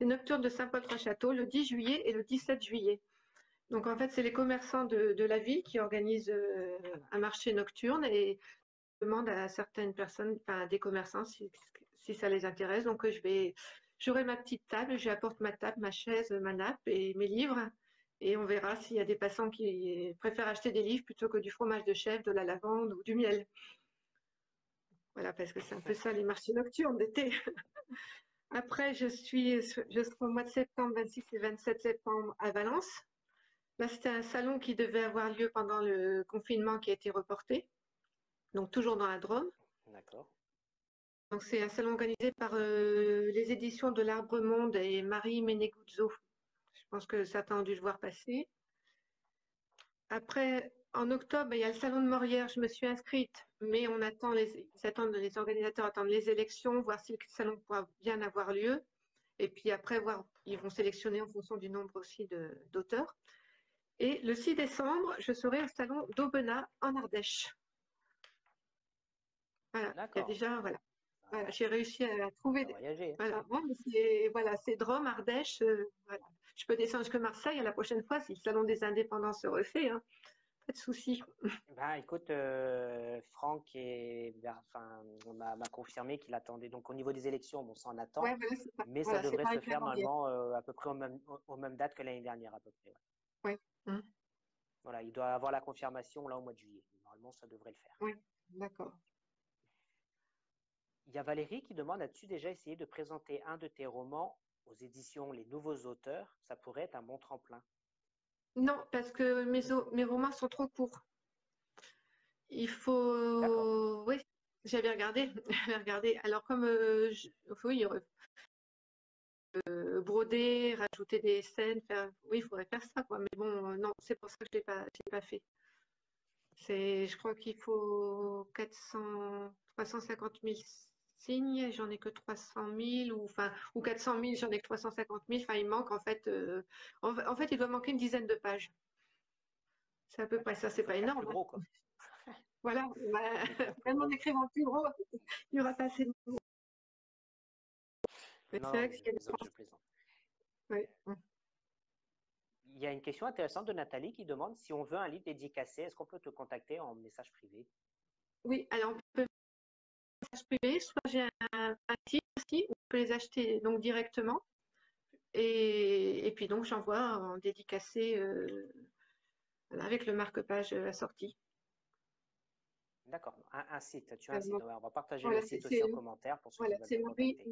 nocturnes de Saint-Paul-Trois-Châteaux le 10 juillet et le 17 juillet. Donc, en fait, c'est les commerçants de la ville qui organisent un marché nocturne et demandent à certaines personnes, enfin, des commerçants, si ça les intéresse. Donc, j'aurai ma petite table, j'apporte ma table, ma chaise, ma nappe et mes livres. Et on verra s'il y a des passants qui préfèrent acheter des livres plutôt que du fromage de chèvre, de la lavande ou du miel. Voilà, parce que c'est un peu ça les marchés nocturnes d'été. Après, je serai au mois de septembre, 26 et 27 septembre à Valence. Là, c'était un salon qui devait avoir lieu pendant le confinement qui a été reporté, donc toujours dans la Drôme. D'accord. Donc, c'est un salon organisé par les éditions de l'Arbre Monde et Marie Meneguzzo. Je pense que certains ont dû le voir passer. Après, en octobre, il y a le salon de Morières. Je me suis inscrite, mais les organisateurs attendent les élections, voir si le salon pourra bien avoir lieu. Et puis après, ils vont sélectionner en fonction du nombre aussi d'auteurs. Et le 6 décembre, je serai au salon d'Aubenas en Ardèche. Voilà, il y a D'accord. déjà, voilà. Voilà, Ah, j'ai réussi à trouver. tu as voyagé. Voilà, bon, voilà, c'est Drôme, Ardèche. Voilà. Je peux descendre jusqu'à Marseille la prochaine fois si le salon des indépendants se refait, hein. Pas de souci. Ben, écoute, Franck enfin, m'a confirmé qu'il attendait. Donc, au niveau des élections, bon, ça en attend, Ouais, voilà, mais ça voilà, c'est devrait pareil se que la faire Morière. normalement à peu près aux mêmes dates que l'année dernière, à peu près. Ouais. Ouais. Voilà, il doit avoir la confirmation là au mois de juillet. Normalement, ça devrait le faire. Ouais, d'accord. Il y a Valérie qui demande, as-tu déjà essayé de présenter un de tes romans aux éditions Les Nouveaux Auteurs? Ça pourrait être un bon tremplin. Non, parce que mes romans sont trop courts. Il D'accord. faut. Oui, j'avais regardé. J'avais regardé. Alors, comme. Oui, broder, rajouter des scènes, faire. Oui, il faudrait faire ça, quoi. Mais bon, non, c'est pour ça que je l'ai pas fait. Je crois qu'il faut 350 000 signes, j'en ai que 300 000, ou 400 000, j'en ai que 350 000. Enfin, il manque, en fait, en fait, il doit manquer une dizaine de pages. C'est à peu près D'accord. ça, Il c'est faut pas écrire énorme, plus hein. gros, quoi. Voilà, Il faut écrire plus même en gros. écrivant plus gros, il y aura pas assez de mots. Mais c'est Non, vrai mais que je plaisante, je plaisante. ouais. Il y a une question intéressante de Nathalie qui demande si on veut un livre dédicacé, est-ce qu'on peut te contacter en message privé? Oui, alors on peut message privé, soit j'ai un site aussi où on peut les acheter donc directement. Et puis donc j'envoie en dédicacé voilà, avec le marque-page assorti. D'accord. Un site, tu as un site. Euh, Ouais, on va partager le voilà, site aussi en commentaire pour ceux qui voilà, veulent c'est te contacter. D'accord.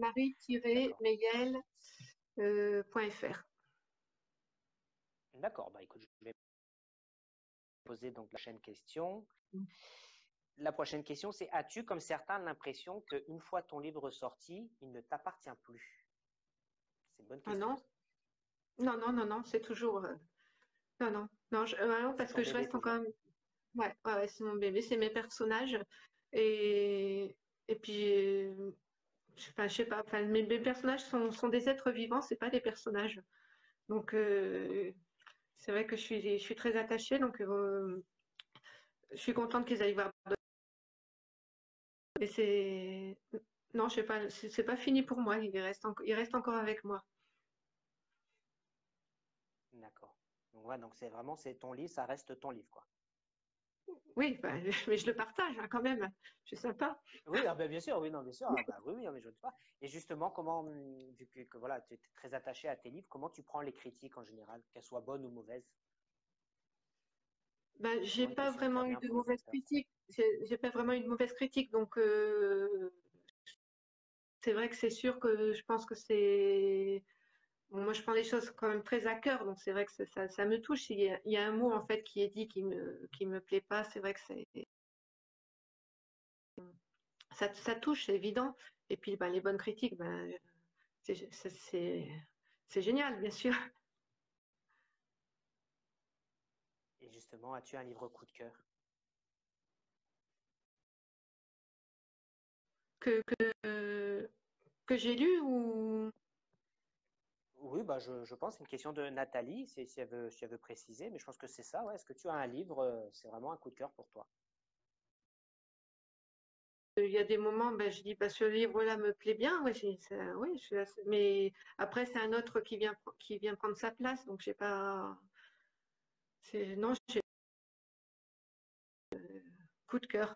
marie-meyel.fr. D'accord. Bah, écoute, je vais poser donc la prochaine question. La prochaine question, c'est as-tu, comme certains, l'impression qu'une fois ton livre sorti, il ne t'appartient plus? C'est une bonne Ah question, non, ça. non, non, non, non, c'est toujours. Non, non, non, non, C'est parce ton que je bébé reste encore. toujours. Ouais, ouais, ouais, c'est mon bébé, c'est mes personnages. Et, et puis, enfin, je sais pas, enfin, mes personnages sont des êtres vivants, c'est pas des personnages. Donc, c'est vrai que je suis très attachée, donc je suis contente qu'ils aillent voir. Mais non, je sais pas, c'est pas fini pour moi, il reste encore avec moi. D'accord. Donc, ouais, donc c'est vraiment, c'est ton livre, ça reste ton livre, quoi. Oui, bah, mais je le partage hein, quand même. Je suis sympa. Oui, ah ben, bien sûr, oui, non, bien sûr. Ah bah, oui, oui, non, mais je ne doute pas. Et justement, comment, vu que, voilà, tu es très attaché à tes livres, comment tu prends les critiques en général, qu'elles soient bonnes ou mauvaises? Ben, C'est j'ai souvent une pas question qui vraiment eu revient de pour les mauvaise lecteurs. critique. J'ai pas vraiment eu de mauvaise critique, donc c'est vrai que c'est sûr que je pense que c'est. Bon, moi, je prends les choses quand même très à cœur, donc c'est vrai que ça me touche. Il y a un mot en fait qui est dit qui me plaît pas. C'est vrai que ça touche, c'est évident. Et puis, ben, les bonnes critiques, ben, c'est génial, bien sûr. Et justement, as-tu un livre coup de cœur? Que, que j'ai lu ou. Oui, bah, je pense que c'est une question de Nathalie, si elle veut préciser, mais je pense que c'est ça, ouais. Est-ce que tu as un livre, c'est vraiment un coup de cœur pour toi? Il y a des moments, ben, je dis, bah, ce livre-là me plaît bien. Ouais, oui, mais après, c'est un autre qui vient prendre sa place. Donc, j'ai pas. Non, j'ai coup de cœur.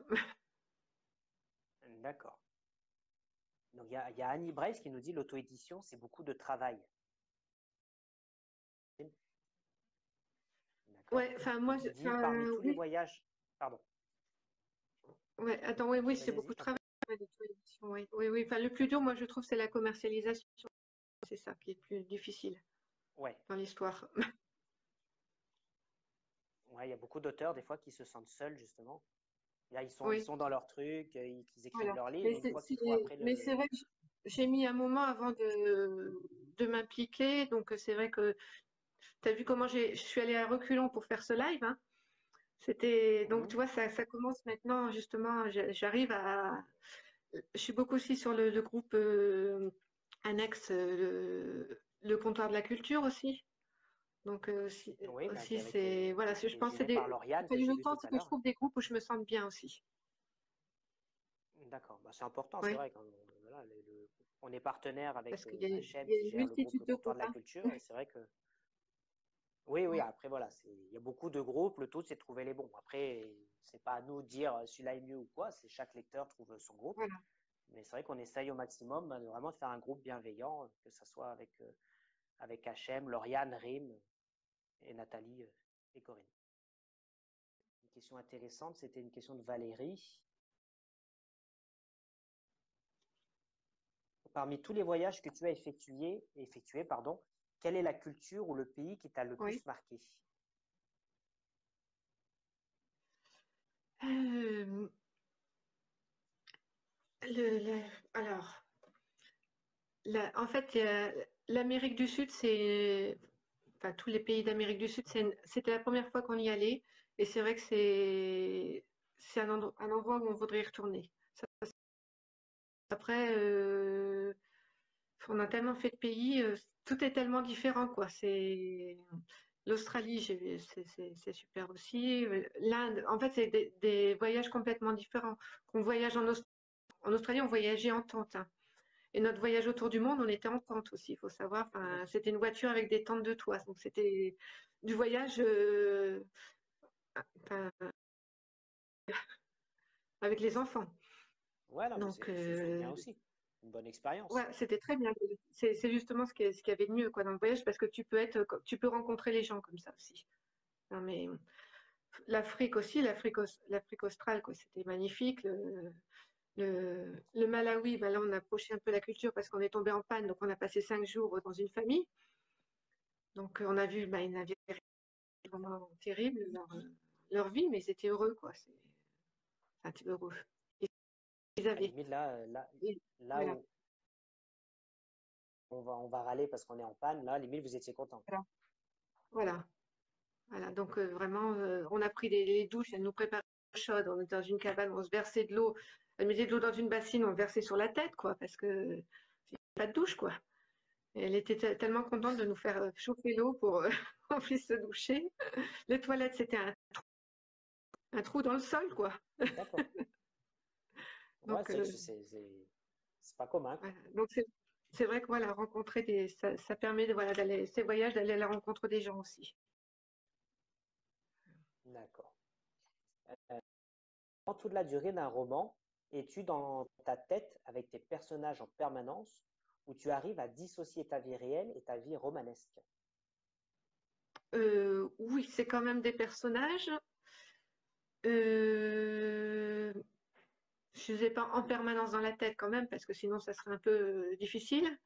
D'accord. Donc, il y a Annie Brace qui nous dit l'auto-édition, c'est beaucoup de travail. D'accord. Ouais, enfin, Et moi, qui dit enfin, parmi tous les oui. voyages, pardon, Ouais, attends, oui, oui, c'est vas-y, vas-y, beaucoup je de t'en travail. prie. Ouais, l'édition, oui, oui, oui. Enfin, le plus dur, moi, je trouve, c'est la commercialisation. C'est ça qui est le plus difficile Ouais, dans l'histoire. ouais, il y a beaucoup d'auteurs des fois qui se sentent seuls justement. Là, ils Oui, sont dans leur truc, ils écrivent voilà. leur livre, Mais mais une fois qu'il faut après mais c'est vrai que j'ai mis un moment avant de m'impliquer. Donc, c'est vrai que tu as vu comment je suis allée à reculons pour faire ce live, hein. Donc, Mhm. tu vois, ça commence maintenant, justement. J'arrive à. Je suis beaucoup aussi sur le groupe annexe, le comptoir de la culture aussi. Donc, Oui, bah, aussi c'est. Voilà, je qui est pense que géré par il a Lauriane que fallu j'ai le vu temps tout à que je l'heure. trouve des groupes où je me sente bien aussi. D'accord, bah, c'est important, c'est Oui, vrai. Voilà, on est partenaire avec parce qu'il y a, il HM y a qui une gère le groupe Le multitude de Comptoir de groupes, la hein. Culture, et c'est vrai que oui, oui, Ouais, après voilà, il y a beaucoup de groupes, le tout c'est de trouver les bons. Après, c'est pas à nous de dire celui-là est mieux ou quoi, c'est chaque lecteur trouve son groupe. voilà. Mais c'est vrai qu'on essaye au maximum de vraiment de faire un groupe bienveillant, que ce soit avec HM, Lauriane, Rim et Nathalie et Corinne. Une question intéressante, c'était une question de Valérie. Parmi tous les voyages que tu as effectués, pardon, quelle est la culture ou le pays qui t'a le Oui. plus marqué? Euh, alors, en fait, l'Amérique du Sud, enfin, tous les pays d'Amérique du Sud, c'était la première fois qu'on y allait. Et c'est vrai que c'est un endroit où on voudrait y retourner. Après, on a tellement fait de pays, tout est tellement différent, quoi. L'Australie, c'est super aussi. L'Inde, en fait, c'est des voyages complètement différents. Qu'on voyage en Australie, on voyageait en tente, hein. Et notre voyage autour du monde, on était en tente aussi, il faut savoir. Mhm. Enfin, c'était une voiture avec des tentes de toit. Donc, c'était du voyage enfin, avec les enfants. Ouais, non, mais Donc, c'est bien aussi. Une bonne expérience. ouais, c'était très bien. C'est justement ce qu'il y avait de mieux quoi, dans le voyage parce que tu peux rencontrer les gens comme ça aussi. Non, mais l'Afrique aussi, l'Afrique australe, quoi, c'était magnifique. Le Malawi, ben là, on a approché un peu la culture parce qu'on est tombé en panne. Donc, on a passé 5 jours dans une famille. Donc, on a vu ben, une navire vraiment terrible, leur vie, mais ils étaient heureux, quoi. Enfin, heureux. Ils À la avaient. limite, là Voilà, où on va râler parce qu'on est en panne, là, à la limite, vous étiez content. voilà, voilà, voilà. Donc, vraiment, on a pris les douches, elles nous préparaient chaudes. On était dans une cabane, on se versait de l'eau. Elle mettait de l'eau dans une bassine, on le versait sur la tête, quoi, parce que c'est pas de douche, quoi. Et elle était tellement contente de nous faire chauffer l'eau pour qu'on puisse se doucher. Les toilettes, c'était un trou dans le sol, quoi. D'accord. Ouais, Donc, c'est vrai que c'est pas commun, quoi. voilà. Donc c'est vrai que voilà, rencontrer ça permet de voilà d'aller ces voyages d'aller à la rencontre des gens aussi. D'accord. toute la durée d'un roman, es-tu dans ta tête avec tes personnages en permanence ou tu arrives à dissocier ta vie réelle et ta vie romanesque? Oui, c'est quand même des personnages. Euh, je ne les ai pas en permanence dans la tête quand même, parce que sinon ça serait un peu difficile.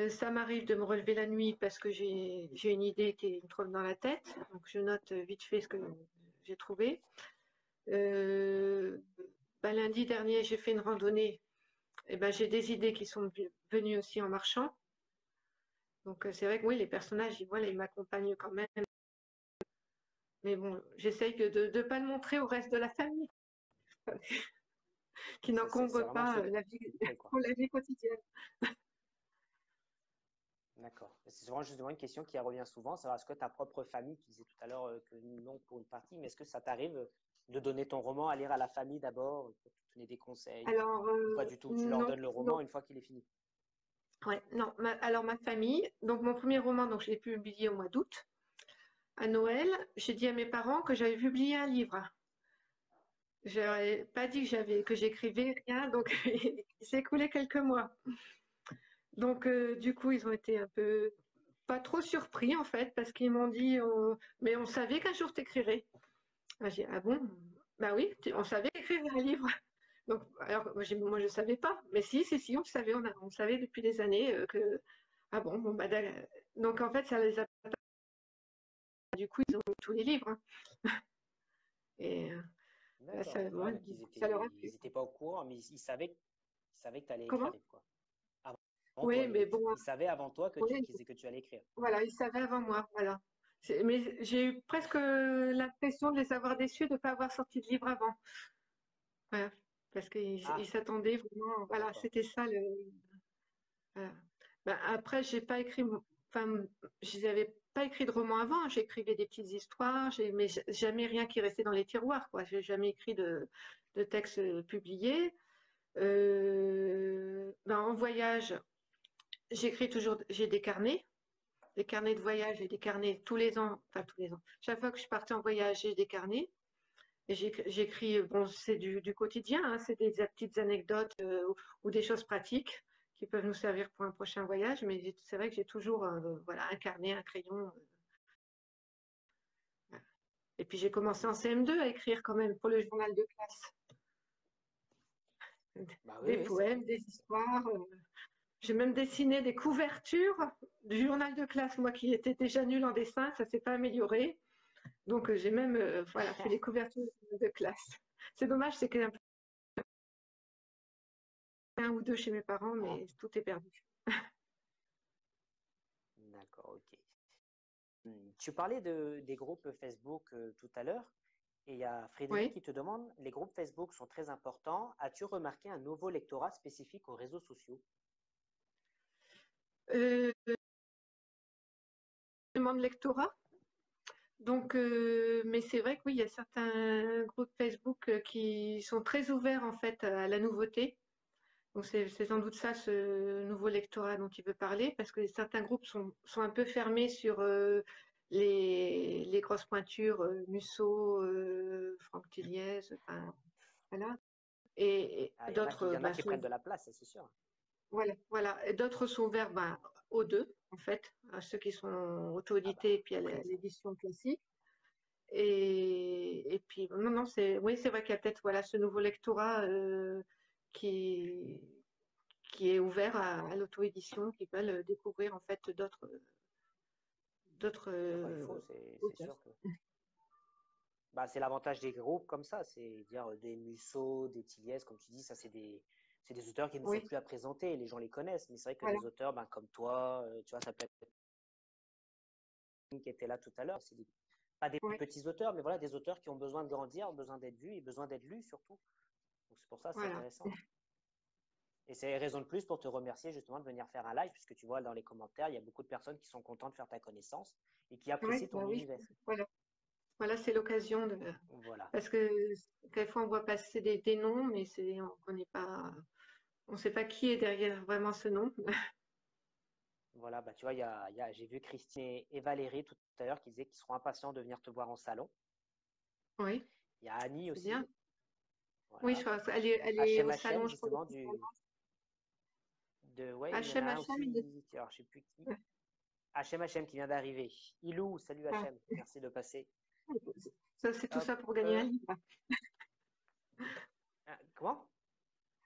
Ça m'arrive de me relever la nuit parce que j'ai une idée qui me trotte dans la tête. Donc je note vite fait ce que j'ai trouvé. Lundi dernier, j'ai fait une randonnée. Et ben, j'ai des idées qui sont venues aussi en marchant. Donc c'est vrai que oui, les personnages, voilà, ils m'accompagnent quand même. Mais bon, j'essaye de ne pas le montrer au reste de la famille, qui C'est n'encombre vraiment pas secret, la vie, quoi. pour la vie quotidienne. D'accord. C'est vraiment justement une question qui revient souvent, savoir est-ce que ta propre famille, tu disais tout à l'heure que non pour une partie, mais est-ce que ça t'arrive de donner ton roman à lire à la famille d'abord pour te donner des conseils Alors, ou pas du tout? Tu leur non, donnes le roman non. une fois qu'il est fini. Ouais, non. Alors, ma famille, donc mon premier roman, donc, je l'ai publié au mois d'août. À Noël, j'ai dit à mes parents que j'avais publié un livre. Je n'avais pas dit que j'écrivais rien, donc il s'est écoulé quelques mois. Donc, du coup, ils ont été un peu pas trop surpris en fait, parce qu'ils m'ont dit, mais on savait qu'un jour t'écrirais. Ah, j'ai dit, ah bon? Bah oui, on Ah, savait écrire un livre. Donc, alors, moi je savais pas, mais si, on savait, on savait depuis des années que, ah bon, bon, bah, donc en fait, ça les a, du coup, ils ont lu tous les livres. Hein. Et là, d'accord. Ouais, donc ça leur a plu. ils étaient pas au courant, mais ils savaient que tu allais écrire Comment? un livre, quoi. Avant toi, Oui, mais limite. bon, Ils savaient avant toi oui, que tu allais écrire. voilà, ils savaient avant moi, voilà. Mais j'ai eu presque l'impression de les avoir déçus de ne pas avoir sorti de livre avant. Voilà. Parce qu'ils Ah, s'attendaient vraiment, voilà, d'accord. c'était ça le. Voilà. Ben, après, j'ai pas écrit, enfin, je n'avais pas écrit de roman avant. J'écrivais des petites histoires, mais jamais rien qui restait dans les tiroirs, quoi. J'ai jamais écrit de texte publié. En voyage, j'écris toujours, j'ai des carnets de voyage et des carnets tous les ans, enfin tous les ans. Chaque fois que je partais en voyage, j'ai des carnets. Et j'écris, bon, c'est du quotidien, hein, c'est des petites anecdotes ou des choses pratiques qui peuvent nous servir pour un prochain voyage, mais c'est vrai que j'ai toujours voilà, un carnet, un crayon. Voilà. Et puis j'ai commencé en CM2 à écrire quand même pour le journal de classe. Bah oui, Des oui, c'est poèmes, des histoires. J'ai même dessiné des couvertures du journal de classe, moi qui étais déjà nulle en dessin, ça s'est pas amélioré. Donc j'ai même voilà, fait les couvertures de classe. C'est dommage, c'est qu'un ou deux chez mes parents, ah, mais tout est perdu. d'accord, ok. Tu parlais des groupes Facebook tout à l'heure, et il y a Frédéric Oui. qui te demande, les groupes Facebook sont très importants. As-tu remarqué un nouveau lectorat spécifique aux réseaux sociaux? Euh, demande lectorat. Donc, mais c'est vrai que oui, il y a certains groupes Facebook qui sont très ouverts en fait à la nouveauté. Donc c'est sans doute ça, ce nouveau lectorat dont il veut parler, parce que certains groupes sont un peu fermés sur les grosses pointures, Musso, Franck Tilliez, enfin, voilà. Ah, Et d'autres, il y en a qui sont prennent de la place, ça, c'est sûr. voilà, voilà. Et d'autres sont ouverts aux deux, en fait, à ceux qui sont Ah auto-édités et bah, puis à après, ça. l'édition classique. Et puis, non, non, oui, c'est vrai qu'il y a peut-être voilà, ce nouveau lectorat qui, qui est ouvert à l'auto-édition, qui veulent découvrir en fait d'autres Ah bah, il faut, c'est auteurs. sûr que. Bah, c'est l'avantage des groupes comme ça, c'est dire des Musso, des Tilliez, comme tu dis, ça c'est des auteurs qui ne sont Oui, plus à présenter, les gens les connaissent, mais c'est vrai que voilà, des auteurs ben, comme toi, tu vois, ça peut être qui était là tout à l'heure, pas des oui, petits auteurs, mais voilà, des auteurs qui ont besoin de grandir, besoin d'être vus et besoin d'être lus surtout. Donc c'est pour ça, c'est voilà. intéressant. Et c'est raison de plus pour te remercier justement de venir faire un live, puisque tu vois dans les commentaires, il y a beaucoup de personnes qui sont contentes de faire ta connaissance et qui Oui, apprécient ton bah oui, univers. voilà. Voilà, c'est l'occasion de. Voilà. Parce que quelquefois on voit passer des noms, mais on connaît pas, on ne sait pas qui est derrière vraiment ce nom. Voilà, bah, tu vois, j'ai vu Christine et Valérie tout à l'heure qui disaient qu'ils seront impatients de venir te voir en salon. Oui, Il y a Annie c'est bien. aussi. Oui, je Voilà. crois elle est au HM, salon, je crois. justement, ouais, il y en a un HM, aussi, alors je sais plus qui. HM qui vient d'arriver. Ilou, salut ah, HM, merci de passer. ça, c'est tout Hop, ça pour gagner un livre. comment?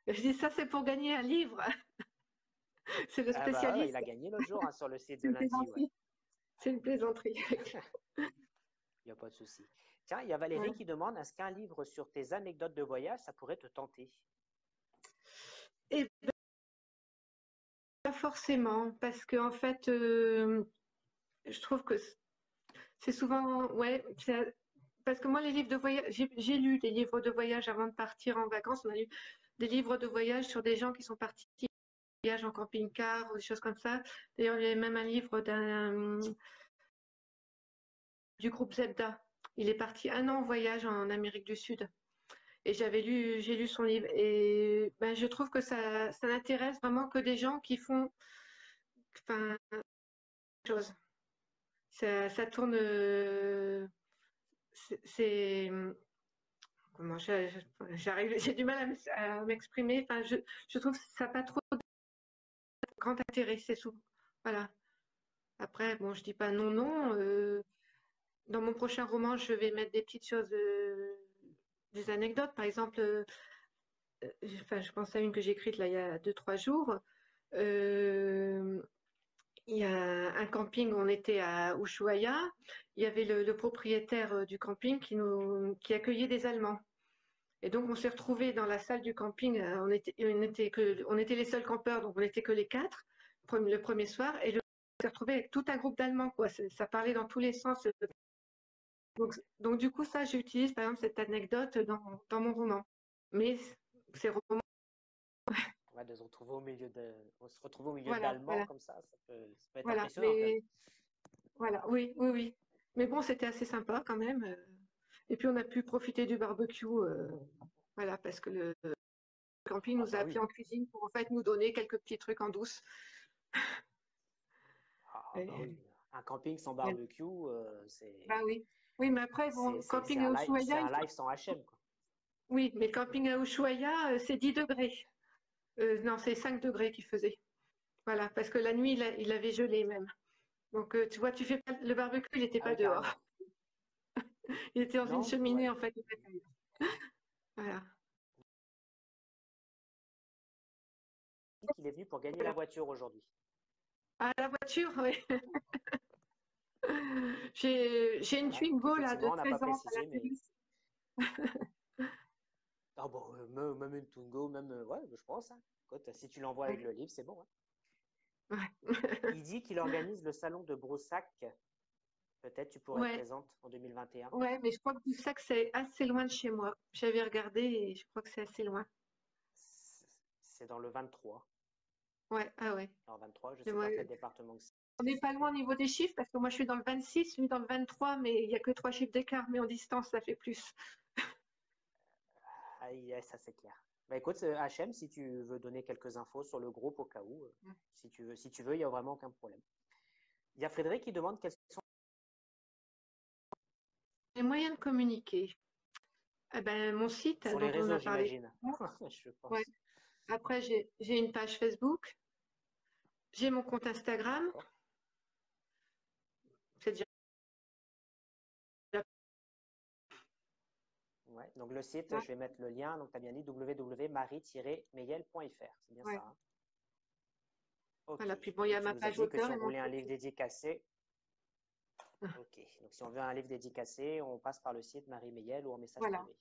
Je dis ça, c'est pour gagner un livre. C'est le Ah bah ouais, il spécialiste. a gagné l'autre jour hein, sur le site C'est de une lundi, ouais. plaisanterie. C'est une plaisanterie. Il n'y a pas de souci. Tiens, il y a Valérie Voilà. qui demande, est-ce qu'un livre sur tes anecdotes de voyage, ça pourrait te tenter? Et pas forcément, parce que en fait, je trouve que c'est souvent, ouais, parce que moi, les livres de voyage, j'ai lu des livres de voyage avant de partir en vacances. On a lu des livres de voyage sur des gens qui sont partis en voyage en camping-car ou des choses comme ça. D'ailleurs, il y a même un livre du groupe Zebda. Il est parti un an en voyage en Amérique du Sud. Et j'ai lu son livre. Et ben, je trouve que ça n'intéresse vraiment que des gens qui font, enfin, chose. Ça tourne, c'est comment j'arrive, j'ai du mal à m'exprimer. Enfin, je trouve que ça n'a pas trop de grand intérêt. C'est souvent, voilà. Après, bon, je dis pas non, non. Dans mon prochain roman, je vais mettre des petites choses, des anecdotes. Par exemple, enfin, je pense à une que j'ai écrite là il y a 2, 3 jours. Euh, il y a un camping, on était à Ushuaia. Il y avait le propriétaire du camping qui accueillait des Allemands. Et donc, on s'est retrouvés dans la salle du camping. On était les seuls campeurs, donc on n'était que les quatre le premier soir. Et on s'est retrouvés avec tout un groupe d'Allemands, quoi. Ça parlait dans tous les sens. Donc du coup, ça, j'utilise par exemple cette anecdote dans mon roman. Mais c'est roman, Ouais, de se retrouver au milieu voilà, d'Allemands voilà, comme ça peut être voilà. impressionnant quand même. Mais voilà, oui, oui, oui. Mais bon, c'était assez sympa quand même. Et puis on a pu profiter du barbecue, voilà, parce que le camping Ah nous a bah appelés oui, en cuisine pour en fait nous donner quelques petits trucs en douce. ah bah Et, oui. Un camping sans voilà. barbecue, Bah oui. Oui, mais après, bon, camping à c'est Ushuaia, un live sans HM, quoi. oui, mais camping à Ushuaia, c'est 10 degrés. Non, c'est 5 degrés qu'il faisait. Voilà, parce que la nuit, il avait gelé même. Donc, tu vois, tu fais pas, le barbecue, il n'était Ah pas oui, dehors. carrément. Il était dans une Non? Ouais. cheminée, en fait. Voilà. Il est venu pour gagner la voiture aujourd'hui. Ah, la voiture, oui. J'ai une Voilà, donc Twingo, là, de effectivement, on n'a pas 13 ans à la précisé, mais police. ah bon, même une Twingo, même ouais, je pense. Hein. Écoute, si tu l'envoies avec Ouais. le livre, c'est bon. Hein. Ouais. Il dit qu'il organise le salon de Broussac. Peut-être tu pourrais être Ouais. présente en 2021. Ouais, mais je crois que du sac, c'est assez loin de chez moi. J'avais regardé et je crois que c'est assez loin. C'est dans le 23. Ouais, ah ouais. Alors 23, je ne Mais sais moi, pas quel département que c'est. on n'est pas loin au niveau des chiffres parce que moi, je suis dans le 26, lui dans le 23, mais il n'y a que 3 chiffres d'écart, mais en distance, ça fait plus. Ah, ça c'est clair. Bah écoute, HM, si tu veux donner quelques infos sur le groupe au cas où, si tu veux, il n'y a vraiment aucun problème. Il y a Frédéric qui demande quels sont. Les moyens de communiquer. Eh ben, mon site Sur les dont on réseaux, a parlé. j'imagine. Je Ouais. pense. Après, j'ai une page Facebook, j'ai mon compte Instagram. D'accord. C'est déjà Ouais. Donc le site, ça. je vais mettre le lien. Donc tu as bien dit www.marie-meyel.fr. C'est bien ça. Ouais. Hein. Ok. Voilà. Puis bon, il y Et a tu ma nous as page dit que auteur si et on mon voulait un site. livre dédicacé, ok. Donc si on veut un livre dédicacé, on passe par le site Marie Meyel ou en message Voilà. privé.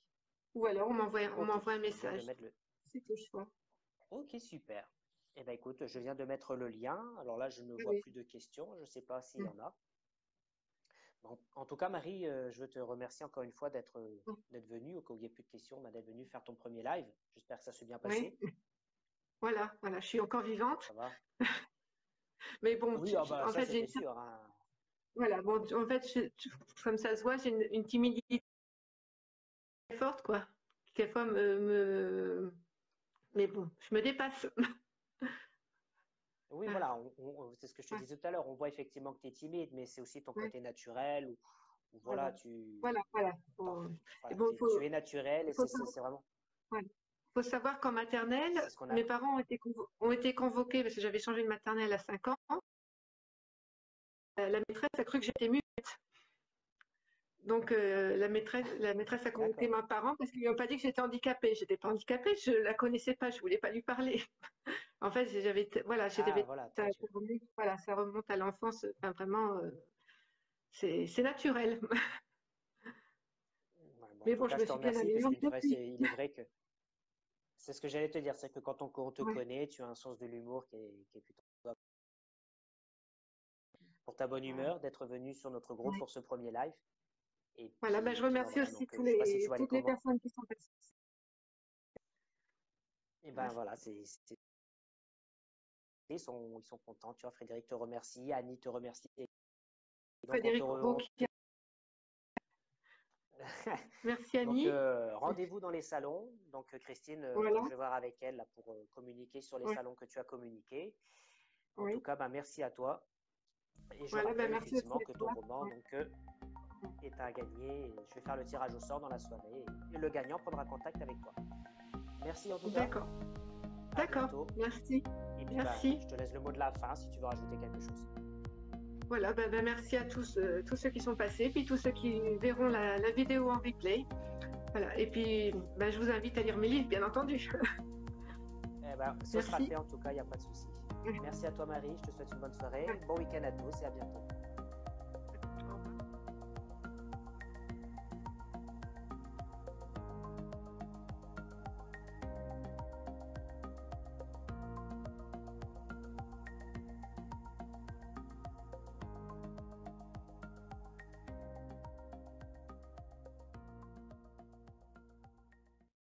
Ou alors on Ok. m'envoie un Je viens de message. mettre le. C'est au choix. Ok, super. Eh bien, écoute, je viens de mettre le lien. Alors là, je ne Ah vois oui. plus de questions. Je ne sais pas s'il y en a. Bon, en tout cas, Marie, je veux te remercier encore une fois d'être venue. Au cas où il n'y ait plus de questions, bah, d'être venue faire ton premier live. J'espère que ça s'est bien Oui. passé. Voilà. Voilà. Je suis encore vivante. Ça va? Mais bon, Oui, ah bah, en ça, fait, c'était sûr. Hein. voilà. Bon, en fait, comme ça se voit, j'ai une timidité forte, quoi. Quelquefois mais bon, je me dépasse. Oui, Ah, voilà, c'est ce que je te ouais, disais tout à l'heure. On voit effectivement que tu es timide, mais c'est aussi ton ouais, côté naturel où voilà. voilà, tu Voilà, voilà. enfin, Et voilà, bon, tu es naturel et il faut c'est vraiment. Ouais. Faut savoir qu'en maternelle, C'est ce qu'on a. mes parents ont été convoqués parce que j'avais changé de maternelle à 5 ans. La maîtresse a cru que j'étais muette. Donc la maîtresse a convoqué D'accord. mes parents parce qu'ils m'ont pas dit que j'étais handicapée. J'étais pas handicapée, je la connaissais pas, je voulais pas lui parler. En fait, voilà, Ah, voilà, ça, toi, tu. voilà, ça remonte à l'enfance. Enfin, vraiment, c'est naturel. Ouais, bon, en Mais tout bon, cas, je je me te suis bien remercie parce améliorée qu'il depuis. il est vrai que c'est ce que j'allais te dire, c'est que quand on te Ouais, connaît, tu as un sens de l'humour qui est plutôt pour ta bonne ouais. humeur d'être venu sur notre groupe Ouais. pour ce premier live. Voilà, ben, je Et puis ben remercie voilà, aussi donc je sais pas si tu vois les toutes les comment. personnes qui sont passées. Et Ouais. ben voilà, ils sont contents. Tu vois, Frédéric te remercie, Annie te remercie. Et donc Frédéric Rouquier. Merci donc Annie. rendez-vous dans les salons. Donc Christine, Voilà. je vais voir avec elle là, pour communiquer sur les Ouais. salons que tu as communiqués. En tout Oui. cas, ben, merci à toi. Et je Voilà, ben, rappelle merci aussi effectivement à que ton toi. roman Ouais. donc, est à gagner. Je vais faire le tirage au sort dans la soirée et le gagnant prendra contact avec toi. Merci en tout cas. D'accord. À D'accord. bientôt. Merci. Et puis bah, Merci. je te laisse le mot de la fin si tu veux rajouter quelque chose. Voilà, ben, merci à tous ceux qui sont passés, puis tous ceux qui verront la vidéo en replay. Voilà. Et puis, ben, je vous invite à lire mes livres, bien entendu. Eh ben, ce sera Merci. fait en tout cas, il n'y a pas de souci. Merci à toi Marie, je te souhaite une bonne soirée, bon week-end à tous et à bientôt.